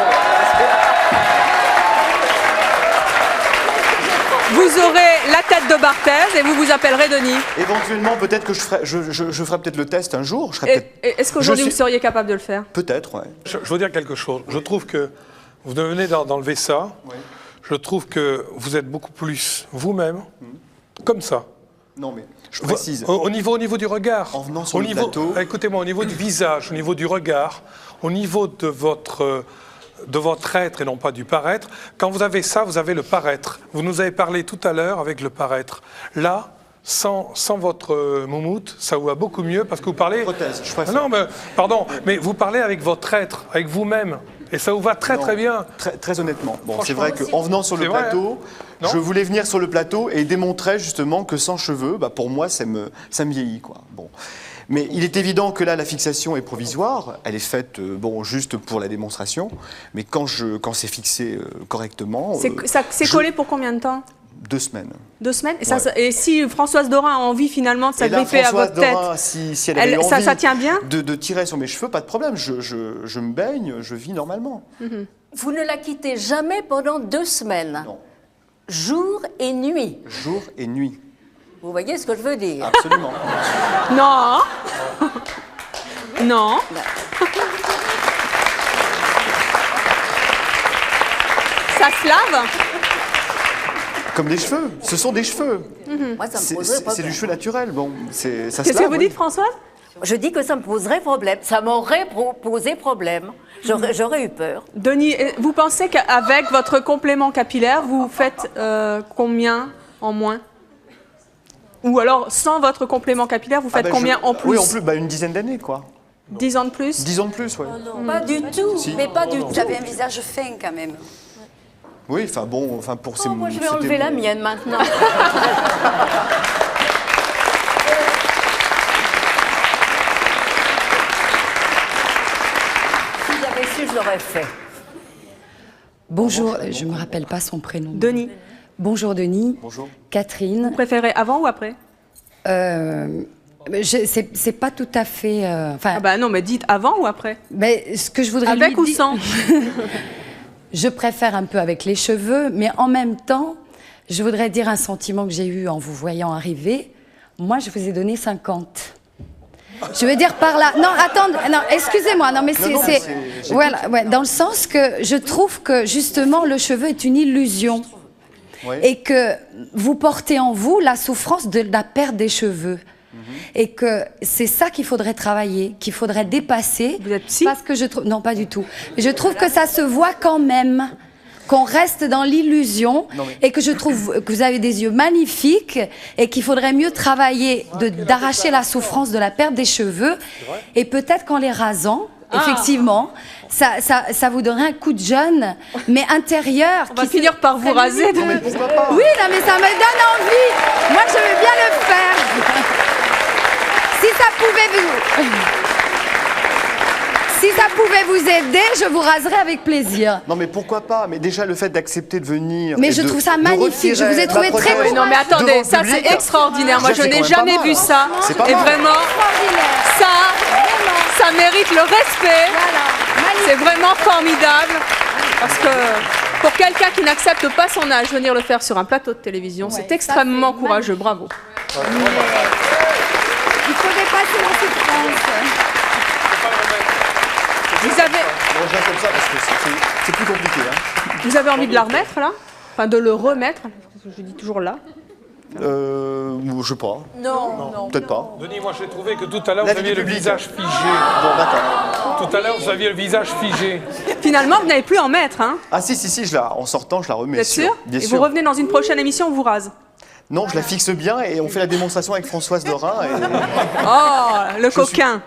Vous aurez la tête de Barthez et vous vous appellerez Denis. Éventuellement, peut-être que je ferai peut-être le test un jour. Est-ce qu'aujourd'hui vous seriez capable de le faire? Peut-être, ouais. Je veux dire quelque chose. Je trouve que vous venez d'enlever ça. Ouais. Je trouve que vous êtes beaucoup plus vous-même, comme ça. Non, mais je précise. Au niveau du regard. En venant sur le plateau. Écoutez-moi, au niveau du visage, au niveau du regard, au niveau de votre être et non pas du paraître. Quand vous avez ça, vous avez le paraître. Vous nous avez parlé tout à l'heure avec le paraître. Là, sans votre moumoute, ça vous va beaucoup mieux parce que vous parlez... Prothèse, je préfère. Non, mais, pardon, mais vous parlez avec votre être, avec vous-même. Et ça vous va très bien. Très honnêtement. Bon, c'est vrai qu'en venant sur le plateau, hein. je voulais venir sur le plateau et démontrer justement que sans cheveux, bah, pour moi, ça me vieillit, quoi. Bon. Mais il est évident que là, la fixation est provisoire. Elle est faite, bon, juste pour la démonstration. Mais quand c'est fixé correctement... C'est collé pour combien de temps? 2 semaines. 2 semaines? Ouais. Et si Françoise Dorin a envie finalement de s'agripper à votre tête, si elle avait envie ça tient bien de tirer sur mes cheveux, pas de problème. Je me baigne, je vis normalement. Vous ne la quittez jamais pendant 2 semaines? Non. Jour et nuit? Jour et nuit. Vous voyez ce que je veux dire? Absolument. Non. Non. Ça se lave? Comme des cheveux. Ce sont des cheveux. Moi, ça me poserait problème. C'est du cheveu naturel. Bon, ça se lave. Qu'est-ce que vous dites, Françoise? Je dis que ça me poserait problème. Ça m'aurait posé problème. J'aurais eu peur. Denis, vous pensez qu'avec votre complément capillaire, vous faites combien en moins? Ou alors, sans votre complément capillaire, vous faites combien en plus? Oui, en plus, une dizaine d'années, quoi. 10 ans de plus? 10 ans de plus, oui. Pas du tout, Si. mais pas du tout. J'avais un visage fin quand même. Oui, pour ces... Moi, je vais enlever la mienne maintenant. Si j'avais su, je l'aurais fait. Bonjour, je ne me rappelle pas son prénom. Denis. Bonjour Denis. Bonjour. Catherine. Vous préférez avant ou après? C'est pas tout à fait... ah bah non, mais dites avant ou après? Mais ce que je voudrais avec ou sans? Je préfère un peu avec les cheveux, mais en même temps, je voudrais dire un sentiment que j'ai eu en vous voyant arriver. Moi, je vous ai donné 50. Je veux dire par là... Non, attendez, non, excusez-moi, non, mais c'est... Voilà, ouais, dans le sens que je trouve que, justement, le cheveu est une illusion. Oui. Et que vous portez en vous la souffrance de la perte des cheveux. Et que c'est ça qu'il faudrait travailler, qu'il faudrait dépasser. Vous êtes psy? Parce que je trouve... Non, pas du tout. Je trouve que ça se voit quand même, qu'on reste dans l'illusion, et que je trouve que vous avez des yeux magnifiques, et qu'il faudrait mieux travailler d'arracher la souffrance de la perte des cheveux, et peut-être qu'en les rasant, effectivement, ça vous donnerait un coup de jeune, mais intérieur. On va finir par vous raser. Non, mais pourquoi pas? Oui, non, mais ça me donne envie. Moi, je veux bien le faire. Si ça pouvait vous aider, je vous raserais avec plaisir. Non, mais pourquoi pas? Mais déjà, le fait d'accepter de venir... Mais je trouve ça magnifique, je vous ai trouvé très cool. Non, mais attendez, ça c'est extraordinaire. Moi, je n'ai jamais vu ça. Et vraiment, ça mérite le respect. C'est vraiment formidable. Parce que pour quelqu'un qui n'accepte pas son âge, venir le faire sur un plateau de télévision, c'est extrêmement courageux. Bravo. Il faut dépasser la souffrance. Vous avez... comme ça parce que c'est plus compliqué. Hein. Vous avez envie de la remettre là? Enfin de le remettre? Je dis toujours là. Je sais pas. Non. Peut-être pas. Denis, moi j'ai trouvé que tout à l'heure vous aviez le visage figé. Bon, d'accord. Tout à l'heure vous aviez le visage figé. Finalement, vous n'allez plus en mettre, hein? Ah si, en sortant, je la remets. Vous êtes sûr? Bien sûr. Et vous revenez dans une prochaine émission, on vous rase. Non, je la fixe bien et on fait la démonstration avec Françoise Dorin. Oh, le coquin.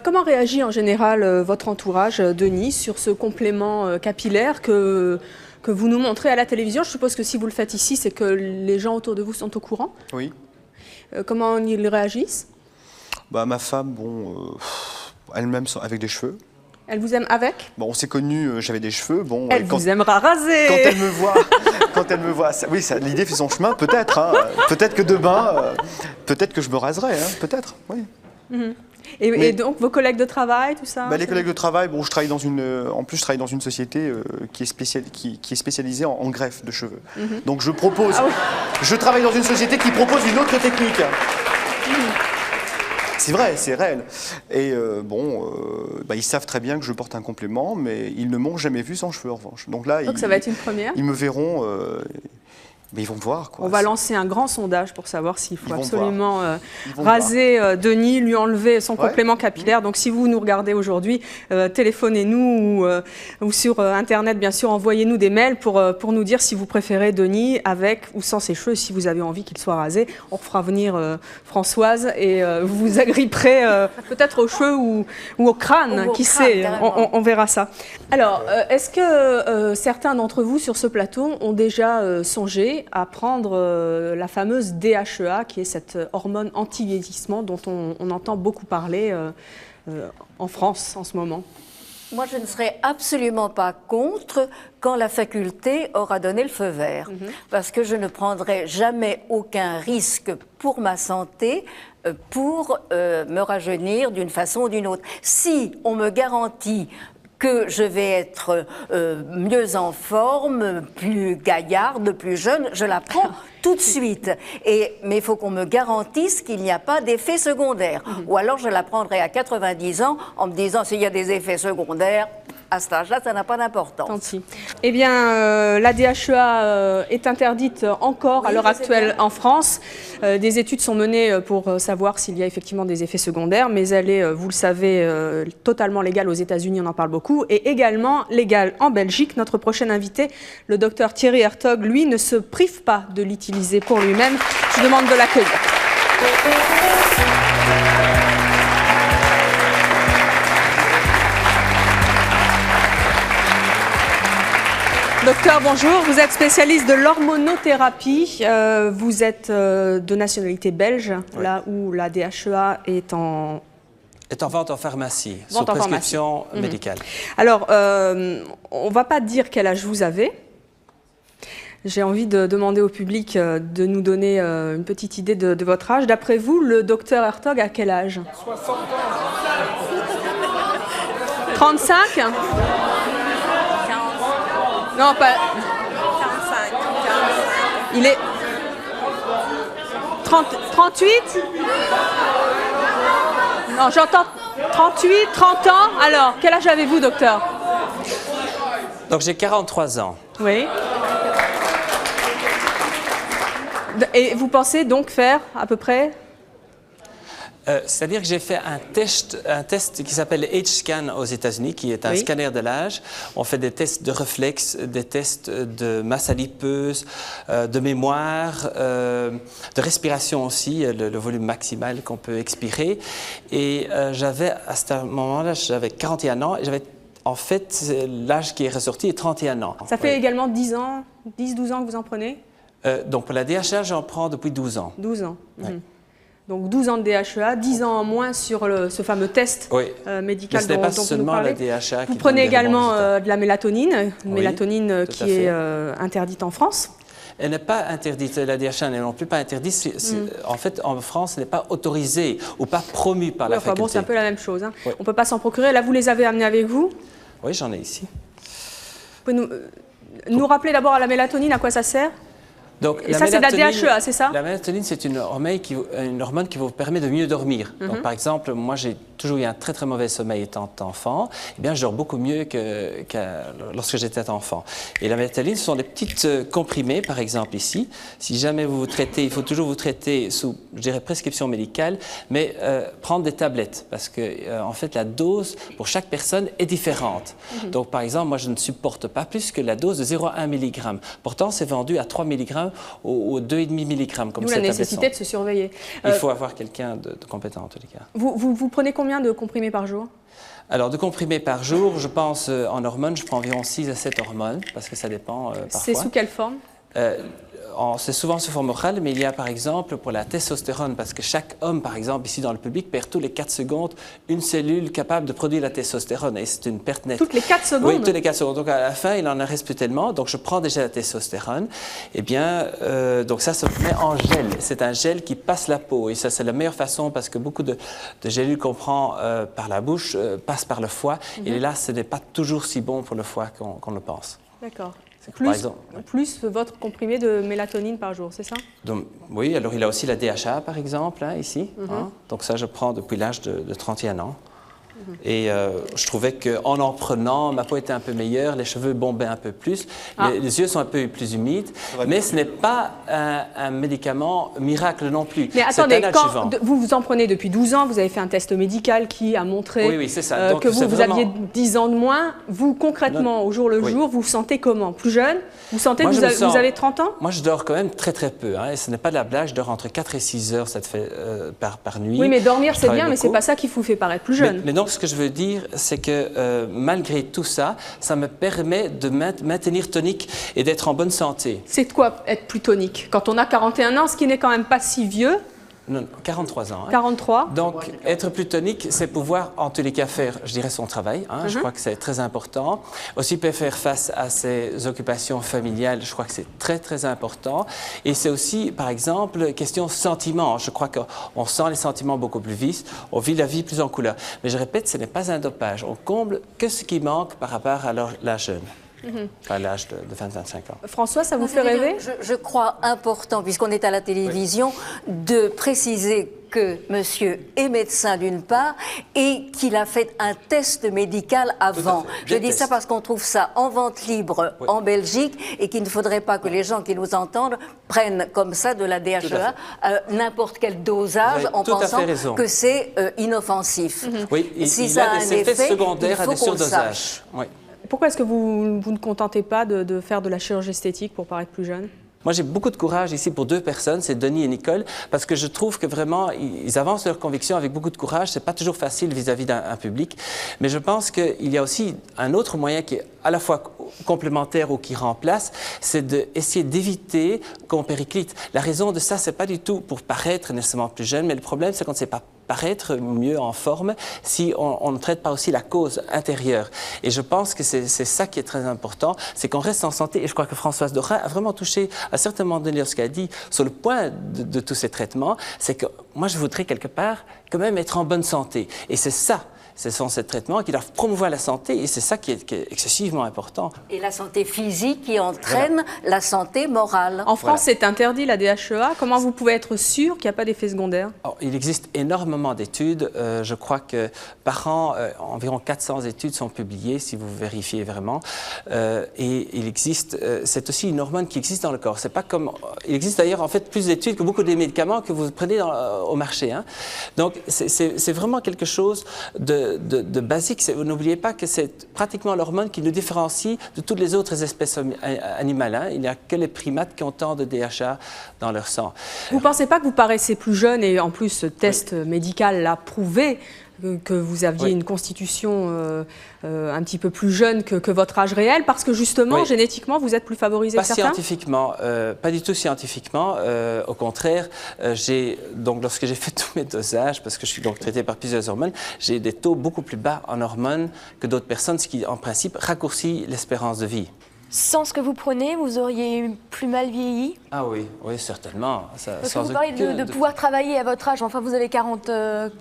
Comment réagit en général votre entourage, Denis, sur ce complément capillaire que vous nous montrez à la télévision? Je suppose que si vous le faites ici, c'est que les gens autour de vous sont au courant. Oui. Comment ils réagissent? Ma femme, bon, elle-même avec des cheveux. Elle vous aime avec? Bon, on s'est connus, j'avais des cheveux. Bon, elle vous aimera raser. Quand elle me voit, l'idée fait son chemin, peut-être. Hein, peut-être que demain, peut-être que je me raserai, hein, peut-être. Oui. Et donc vos collègues de travail, tout ça? Les collègues de travail, bon, je travaille dans une société qui est spécialisée en greffe de cheveux. Donc je propose, je travaille dans une société qui propose une autre technique. C'est vrai, c'est réel. Et ils savent très bien que je porte un complément, mais ils ne m'ont jamais vu sans cheveux en revanche. Donc là, ça va être une première. Ils me verront. Mais ils vont voir, quoi. On va lancer un grand sondage pour savoir s'il faut absolument raser Denis, lui enlever son complément capillaire. Donc si vous nous regardez aujourd'hui, téléphonez-nous ou sur Internet, bien sûr, envoyez-nous des mails pour nous dire si vous préférez Denis avec ou sans ses cheveux, si vous avez envie qu'il soit rasé. On fera venir Françoise et vous vous agripperez peut-être aux cheveux ou au crâne, qui sait, on verra ça. Alors, est-ce que certains d'entre vous sur ce plateau ont déjà songé à prendre la fameuse DHEA, qui est cette hormone anti-vieillissement dont on entend beaucoup parler en France en ce moment? Moi, je ne serais absolument pas contre quand la faculté aura donné le feu vert, parce que je ne prendrai jamais aucun risque pour ma santé pour me rajeunir d'une façon ou d'une autre. Si on me garantit que je vais être mieux en forme, plus gaillarde, plus jeune, je la prends tout de suite. Mais il faut qu'on me garantisse qu'il n'y a pas d'effets secondaires. Ou alors je la prendrai à 90 ans en me disant s'il y a des effets secondaires, à cet âge-là, ça n'a pas d'importance. Eh bien, la DHEA est interdite encore à l'heure actuelle en France. Des études sont menées pour savoir s'il y a effectivement des effets secondaires, mais elle est, vous le savez, totalement légale aux États-Unis, on en parle beaucoup, et également légale en Belgique. Notre prochain invité, le docteur Thierry Hertog, lui, ne se prive pas de l'utiliser pour lui-même. Je demande de l'accueillir. Docteur, bonjour. Vous êtes spécialiste de l'hormonothérapie. Vous êtes de nationalité belge, là où la DHEA est en vente en pharmacie, sous prescription médicale. Alors, on ne va pas dire quel âge vous avez. J'ai envie de demander au public de nous donner une petite idée de votre âge. D'après vous, le docteur Hertog a quel âge? 60 ans. 35? 40. Non, pas... 45. Il est... 38? Non, j'entends 38, 30 ans. Alors, quel âge avez-vous, docteur? Donc j'ai 43 ans. Oui. Et vous pensez donc faire à peu près? C'est-à-dire que j'ai fait un test qui s'appelle Age-Scan aux États-Unis, qui est un scanner de l'âge. On fait des tests de réflexes, des tests de masse adipeuse, de mémoire, de respiration aussi, le volume maximal qu'on peut expirer. Et j'avais, à ce moment-là, j'avais 41 ans. Et en fait, l'âge qui est ressorti est 31 ans. Ça fait également 10 ans, 10-12 ans que vous en prenez? Donc pour la DHEA, j'en prends depuis 12 ans. 12 ans. Oui. Donc 12 ans de DHEA, 10 ans en moins sur ce fameux test médical dont vous nous parlez. Mais ce n'est pas seulement la DHEA qui vous prenez également de la mélatonine, qui est interdite en France. Elle n'est pas interdite, la DHEA n'est non plus pas interdite. En fait, en France, elle n'est pas autorisée ou pas promue par la faculté. Bon, c'est un peu la même chose. Hein. On ne peut pas s'en procurer. Là, vous les avez amenés avec vous? Oui, j'en ai ici. Vous pouvez nous rappeler d'abord à la mélatonine, à quoi ça sert? Donc, et ça, c'est de la DHEA, c'est ça? La mélatonine, c'est une hormone qui vous permet de mieux dormir. Donc, par exemple, moi, j'ai toujours eu un très, très mauvais sommeil étant enfant. Eh bien, je dors beaucoup mieux que lorsque j'étais enfant. Et la mélatonine, ce sont des petites comprimés, par exemple, ici. Si jamais vous vous traitez, il faut toujours vous traiter sous, je dirais, prescription médicale, mais prendre des tablettes. Parce que, en fait, la dose pour chaque personne est différente. Donc, par exemple, moi, je ne supporte pas plus que la dose de 0,1 mg. Pourtant, c'est vendu à 3 mg ou 2,5 mg. D'où la nécessité de se surveiller. Il faut avoir quelqu'un de compétent en tous les cas. Vous prenez combien de comprimés par jour? Alors, de comprimés par jour, je pense en hormones, je prends environ 6 à 7 hormones, parce que ça dépend parfois. C'est sous quelle forme? C'est souvent sous forme orale, mais il y a par exemple pour la testostérone, parce que chaque homme, par exemple, ici dans le public, perd tous les 4 secondes une cellule capable de produire la testostérone, et c'est une perte nette. Toutes les 4 secondes? Oui, toutes les 4 secondes. Donc à la fin, il en reste plus tellement, donc je prends déjà la testostérone. Eh bien, donc ça se met en gel. C'est un gel qui passe la peau, et ça c'est la meilleure façon, parce que beaucoup de gélules qu'on prend par la bouche passent par le foie, et là, ce n'est pas toujours si bon pour le foie qu'on le pense. D'accord. Plus votre comprimé de mélatonine par jour, c'est ça? Donc, oui, alors il a aussi la DHA par exemple, hein, ici. Hein. Donc ça, je prends depuis l'âge de 31 ans. Et je trouvais qu'en prenant, ma peau était un peu meilleure, les cheveux bombaient un peu plus, les yeux sont un peu plus humides, mais ce n'est pas un médicament miracle non plus. Mais attendez, vous en prenez depuis 12 ans, vous avez fait un test médical qui a montré que vous aviez 10 ans de moins. Vous, concrètement, au jour le jour, vous vous sentez comment? Plus jeune? Vous sentez que vous avez 30 ans? Moi, je dors quand même très très peu, hein, et ce n'est pas de la blague, je dors entre 4 et 6 heures par nuit. Oui, mais dormir c'est bien, mais ce n'est pas ça qui vous fait paraître plus jeune. Mais donc, ce que je veux dire, c'est que malgré tout ça, ça me permet de maintenir tonique et d'être en bonne santé. C'est quoi être plus tonique? Quand on a 41 ans, ce qui n'est quand même pas si vieux. Non, 43 ans. Hein. 43. Donc, être plus tonique, c'est pouvoir, en tous les cas, faire, je dirais, son travail. Hein. Je crois que c'est très important. Aussi, faire face à ses occupations familiales, je crois que c'est très, très important. Et c'est aussi, par exemple, question sentiment. Je crois qu'on sent les sentiments beaucoup plus vifs, on vit la vie plus en couleur. Mais je répète, ce n'est pas un dopage. On comble que ce qui manque par rapport à l'âge jeune. À l'âge de 20-25 ans. François, ça vous fait rêver? Je crois important, puisqu'on est à la télévision, de préciser que monsieur est médecin d'une part et qu'il a fait un test médical avant. Je dis ça parce qu'on trouve ça en vente libre en Belgique et qu'il ne faudrait pas que les gens qui nous entendent prennent comme ça de la DHEA n'importe quel dosage en pensant que c'est inoffensif. Oui, il y a des effets secondaires à des surdosages. Pourquoi est-ce que vous ne contentez pas de faire de la chirurgie esthétique pour paraître plus jeune? Moi, j'ai beaucoup de courage ici pour 2 personnes, c'est Denis et Nicole, parce que je trouve que vraiment, ils avancent leurs convictions avec beaucoup de courage. C'est pas toujours facile vis-à-vis d'un public, mais je pense qu'il y a aussi un autre moyen qui est à la fois complémentaire ou qui remplace, c'est d'essayer d'éviter qu'on périclite. La raison de ça, c'est pas du tout pour paraître nécessairement plus jeune, mais le problème, c'est qu'on ne sait pas paraître mieux en forme si on ne traite pas aussi la cause intérieure. Et je pense que c'est ça qui est très important, c'est qu'on reste en santé. Et je crois que Françoise Dorin a vraiment touché à certains moments donné ce qu'elle a dit sur le point de tous ces traitements, c'est que moi je voudrais quelque part quand même être en bonne santé. Et c'est ça. Ce sont ces traitements qui doivent promouvoir la santé et c'est ça qui est excessivement important. Et la santé physique qui entraîne la santé morale. En France, c'est interdit la DHEA. Comment vous pouvez être sûr qu'il n'y a pas d'effets secondaires? Alors, il existe énormément d'études. Je crois que par an, environ 400 études sont publiées, si vous vérifiez vraiment. Et il existe, c'est aussi une hormone qui existe dans le corps. C'est pas comme, il existe d'ailleurs en fait plus d'études que beaucoup des médicaments que vous prenez au marché. Hein. Donc c'est vraiment quelque chose de basique. N'oubliez pas que c'est pratiquement l'hormone qui nous différencie de toutes les autres espèces animales. Hein. Il n'y a que les primates qui ont tant de DHA dans leur sang. Vous ne pensez pas que vous paraissez plus jeune et en plus ce test médical l'a prouvé que vous aviez une constitution un petit peu plus jeune que votre âge réel, parce que justement, génétiquement, vous êtes plus favorisé que certains? Pas scientifiquement, pas du tout scientifiquement. Au contraire, donc lorsque j'ai fait tous mes dosages, parce que je suis donc traité par plusieurs hormones, j'ai des taux beaucoup plus bas en hormones que d'autres personnes, ce qui, en principe, raccourcit l'espérance de vie. Sans ce que vous prenez, vous auriez plus mal vieilli? Ah oui, oui, certainement. Parce que vous parlez de pouvoir travailler à votre âge, enfin vous avez 43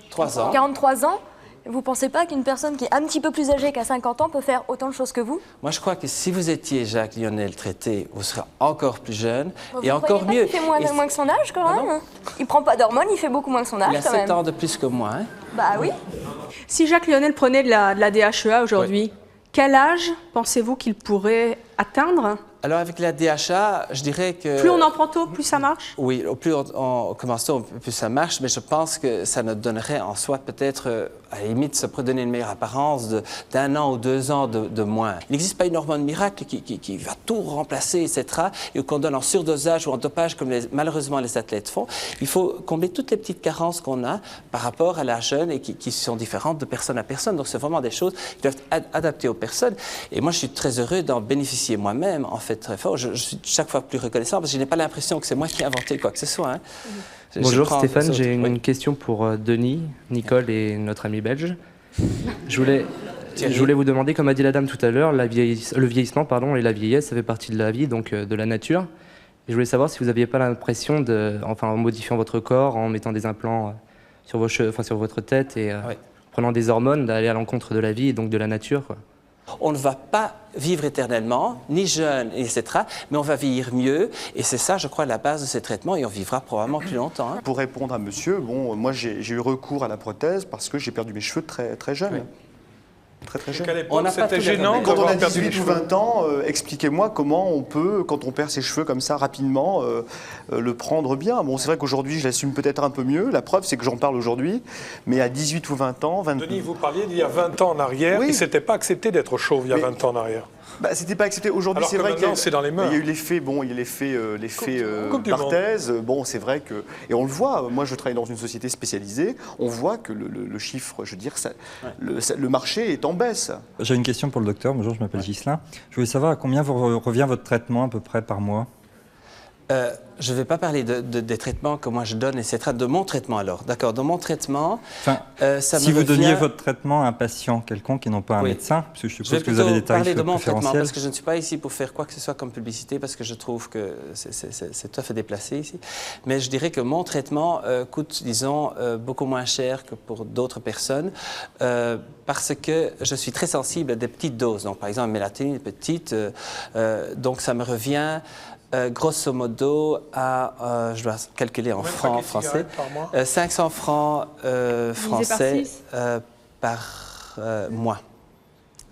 ans. Vous ne pensez pas qu'une personne qui est un petit peu plus âgée qu'à 50 ans peut faire autant de choses que vous? Moi, je crois que si vous étiez Jacques Lionel traité, vous serez encore plus jeune et encore mieux. Il fait moins que son âge quand même. Il ne prend pas d'hormones, il fait beaucoup moins que son âge quand même. Il a 7 ans de plus que moi. Hein. Bah oui. Si Jacques Lionel prenait de la DHEA aujourd'hui, quel âge pensez-vous qu'il pourrait atteindre? Alors avec la DHA, je dirais que... Plus on en prend tôt, plus ça marche? Oui, au plus on commence tôt, plus ça marche, mais je pense que ça nous donnerait en soi peut-être, à la limite, ça pourrait donner une meilleure apparence d'1 an ou 2 ans de moins. Il n'existe pas une hormone miracle qui va tout remplacer, etc., et qu'on donne en surdosage ou en dopage, comme malheureusement les athlètes font. Il faut combler toutes les petites carences qu'on a par rapport à la jeune et qui sont différentes de personne à personne. Donc c'est vraiment des choses qui doivent être adaptées aux personnes. Et moi, je suis très heureux d'en bénéficier moi-même, en fait, très fort. Je suis chaque fois plus reconnaissant parce que je n'ai pas l'impression que c'est moi qui ai inventé quoi que ce soit. Hein. Bonjour Stéphane, j'ai une question pour Denis, Nicole et notre ami belge. Je voulais vous demander, comme a dit la dame tout à l'heure, le vieillissement et la vieillesse, ça fait partie de la vie, donc de la nature. Et je voulais savoir si vous n'aviez pas l'impression, en modifiant votre corps, en mettant des implants sur votre tête et prenant des hormones, d'aller à l'encontre de la vie et donc de la nature, quoi. On ne va pas vivre éternellement, ni jeune, etc., mais on va vieillir mieux. Et c'est ça, je crois, la base de ces traitements, et on vivra probablement plus longtemps. Hein. Pour répondre à monsieur, bon, moi j'ai eu recours à la prothèse parce que j'ai perdu mes cheveux très, très jeune. Oui. Très jeune. C'était gênant quand on a 18 ou 20 ans, expliquez-moi comment on peut, quand on perd ses cheveux comme ça rapidement, le prendre bien. Bon, c'est vrai qu'aujourd'hui, je l'assume peut-être un peu mieux. La preuve, c'est que j'en parle aujourd'hui. Mais à 18 ou 20 ans... Denis, vous parliez d'il y a 20 ans en arrière, et c'était pas accepté d'être chauve il y a 20 ans en arrière. Bah, c'était pas accepté. Aujourd'hui, c'est vrai qu'il y a eu l'effet, Barthez. Bon, c'est vrai que, et on le voit. Moi, je travaille dans une société spécialisée. On voit que le chiffre, je veux dire, le marché est en baisse. J'ai une question pour le docteur. Bonjour, je m'appelle Ghislain. Je voulais savoir à combien vous revient votre traitement à peu près par mois? Je ne vais pas parler des traitements que moi je donne, etc. De mon traitement alors, d'accord. De mon traitement, si vous donniez votre traitement à un patient quelconque et non pas à un médecin, parce que je suppose que vous avez des tarifs préférentiels. Je vais plutôt parler de mon traitement parce que je ne suis pas ici pour faire quoi que ce soit comme publicité parce que je trouve que c'est tout à fait déplacé ici. Mais je dirais que mon traitement coûte, disons, beaucoup moins cher que pour d'autres personnes parce que je suis très sensible à des petites doses. Donc par exemple, mélatonine petite, donc ça me revient... grosso modo, je dois calculer en francs français, 500 francs français par mois.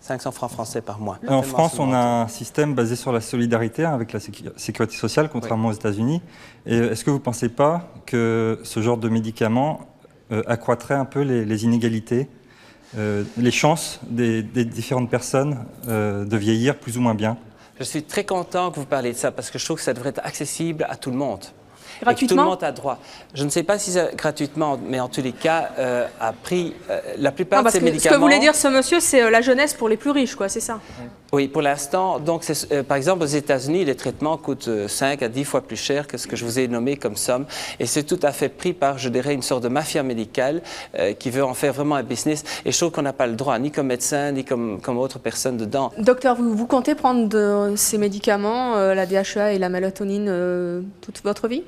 500 francs français par mois. En France, on a un système basé sur la solidarité avec la sécurité sociale, contrairement aux États-Unis. Est-ce que vous ne pensez pas que ce genre de médicaments accroîtrait un peu les inégalités, les chances des différentes personnes de vieillir plus ou moins bien? Je suis très content que vous parliez de ça parce que je trouve que ça devrait être accessible à tout le monde. Gratuitement? Et que tout le monde a droit. Je ne sais pas si c'est gratuitement, mais en tous les cas, à prix, la plupart de ces médicaments... Ce que voulait dire ce monsieur, c'est la jeunesse pour les plus riches, quoi, c'est ça? Oui, pour l'instant. Donc, par exemple, aux États-Unis, les traitements coûtent 5 à 10 fois plus cher que ce que je vous ai nommé comme somme. Et c'est tout à fait pris par, je dirais, une sorte de mafia médicale qui veut en faire vraiment un business. Et je trouve qu'on n'a pas le droit, ni comme médecin, ni comme autre personne dedans. Docteur, vous comptez prendre ces médicaments, la DHEA et la mélatonine, toute votre vie?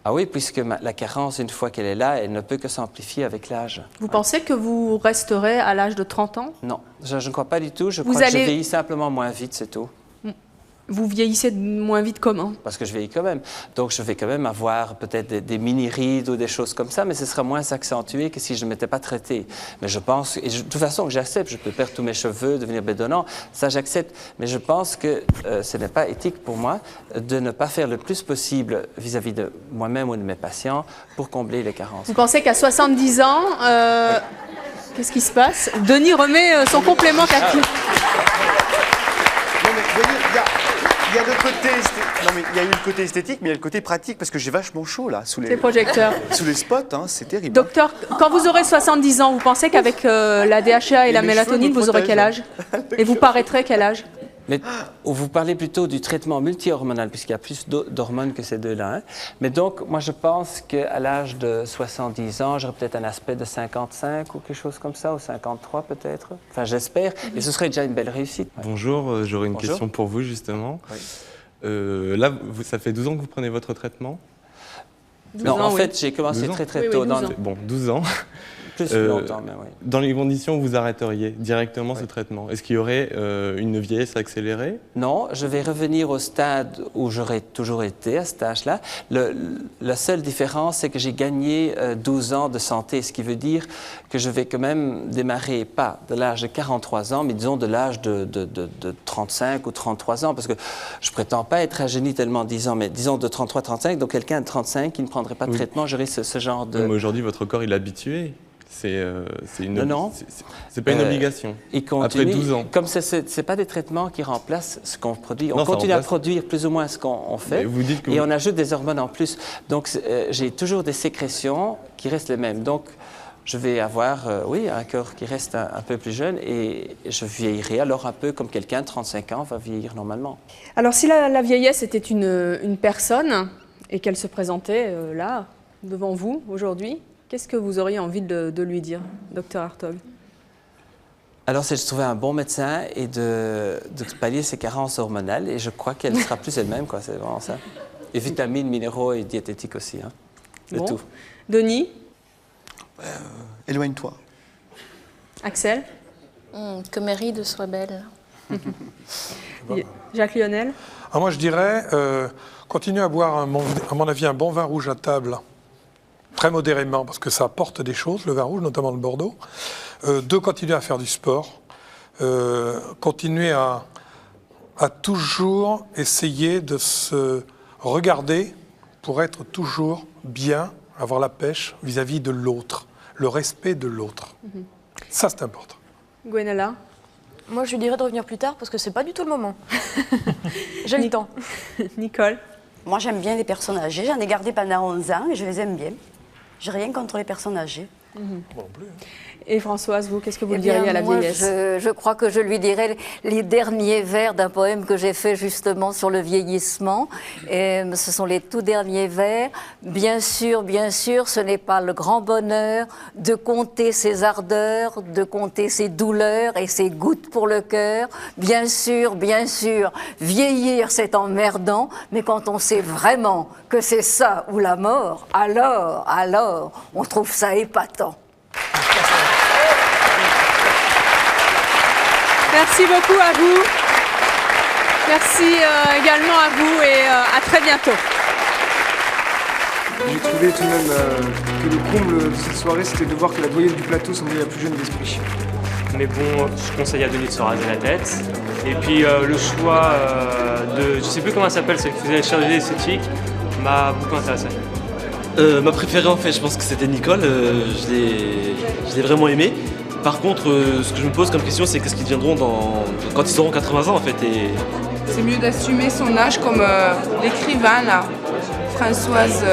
Ah oui, puisque la carence, une fois qu'elle est là, elle ne peut que s'amplifier avec l'âge. Vous pensez que vous resterez à l'âge de 30 ans? Non, je ne crois pas du tout. Je crois que je vieillis simplement moins vite, c'est tout. Vous vieillissez moins vite comment? Parce que je vieillis quand même. Donc je vais quand même avoir peut-être des mini-rides ou des choses comme ça, mais ce sera moins accentué que si je ne m'étais pas traité. Mais je pense, et de toute façon que j'accepte, je peux perdre tous mes cheveux, devenir bédonnant, ça j'accepte. Mais je pense que ce n'est pas éthique pour moi de ne pas faire le plus possible vis-à-vis de moi-même ou de mes patients pour combler les carences. Vous pensez qu'à 70 ans, qu'est-ce qui se passe? Denis remet son complément kaki. Il y a le côté il y a eu le côté esthétique, mais il y a le côté pratique, parce que j'ai vachement chaud, là, sous les projecteurs. Sous les spots, hein, c'est terrible. Docteur, quand vous aurez 70 ans, vous pensez qu'avec la DHEA et la mélatonine, vous aurez quel âge? Et vous paraîtrez quel âge? Mais vous parlez plutôt du traitement multi-hormonal, puisqu'il y a plus d'hormones que ces deux-là. Hein. Mais donc, moi, je pense qu'à l'âge de 70 ans, j'aurai peut-être un aspect de 55 ou quelque chose comme ça, ou 53 peut-être. Enfin, j'espère. Et ce serait déjà une belle réussite. Bonjour, j'aurais une question pour vous, justement. Oui. Là, ça fait 12 ans que vous prenez votre traitement? Non, en fait, j'ai commencé très tôt. Bon, 12 ans. Plus longtemps, mais oui. Dans les conditions où vous arrêteriez directement ce traitement, est-ce qu'il y aurait une vieillesse accélérée? Non, je vais revenir au stade où j'aurais toujours été, à cet âge-là. La seule différence, c'est que j'ai gagné 12 ans de santé, ce qui veut dire que je vais quand même démarrer, pas de l'âge de 43 ans, mais disons de l'âge de 35 ou 33 ans, parce que je ne prétends pas être rajeuni tellement 10 ans, mais disons de 33-35, donc quelqu'un de 35 qui ne prendrait pas de traitement, j'aurais ce genre de... Mais aujourd'hui, votre corps, il est habitué. C'est pas une obligation. Après 12 ans. Comme ce n'est pas des traitements qui remplacent ce qu'on produit. On continue à produire plus ou moins ce qu'on fait et on ajoute des hormones en plus. Donc j'ai toujours des sécrétions qui restent les mêmes. Donc je vais avoir, un corps qui reste un peu plus jeune et je vieillirai alors un peu comme quelqu'un de 35 ans va vieillir normalement. Alors si la vieillesse était une personne et qu'elle se présentait là, devant vous, aujourd'hui, qu'est-ce que vous auriez envie de lui dire, Dr Hartog? Alors, c'est de trouver un bon médecin et de pallier ses carences hormonales. Et je crois qu'elle sera plus elle-même, quoi. C'est vraiment ça. Et vitamines, minéraux et diététiques aussi. Hein. De tout. Denis? Éloigne-toi. Axel? Que Méride soit belle. Jacques Lionel? Moi, je dirais, continuez à boire, à mon avis, un bon vin rouge à table. Très modérément, parce que ça apporte des choses, le vin rouge, notamment le Bordeaux. Continuer à faire du sport. Continuer à toujours essayer de se regarder pour être toujours bien, avoir la pêche vis-à-vis de l'autre, le respect de l'autre. Ça, c'est important. Gwenella? Moi, je lui dirais de revenir plus tard, parce que c'est pas du tout le moment. J'ai le temps. Nicole? Moi, j'aime bien les personnes âgées. J'en ai gardé pendant 11 ans et je les aime bien. J'ai rien contre les personnes âgées. Et Françoise, vous, qu'est-ce que vous diriez à la vieillesse? Je crois que je lui dirais les derniers vers d'un poème que j'ai fait justement sur le vieillissement. Et ce sont les tout derniers vers. Bien sûr, ce n'est pas le grand bonheur de compter ses ardeurs, de compter ses douleurs et ses gouttes pour le cœur. Bien sûr, vieillir c'est emmerdant, mais quand on sait vraiment que c'est ça ou la mort, alors, on trouve ça épatant. Merci beaucoup à vous. Merci également à vous et à très bientôt. J'ai trouvé tout de même que le comble de cette soirée, c'était de voir que la doyenne du plateau semblait la plus jeune d'esprit. Mais bon, je conseille à Denis de se raser la tête. Et puis le choix de, je sais plus comment ça s'appelle, celle qui faisait la chirurgie esthétique, m'a beaucoup intéressé. Ma préférée, en fait, je pense que c'était Nicole. Je l'ai vraiment aimée. Par contre, ce que je me pose comme question, c'est qu'est-ce qu'ils deviendront quand ils auront 80 ans, en fait. C'est mieux d'assumer son âge comme l'écrivain, là. Françoise.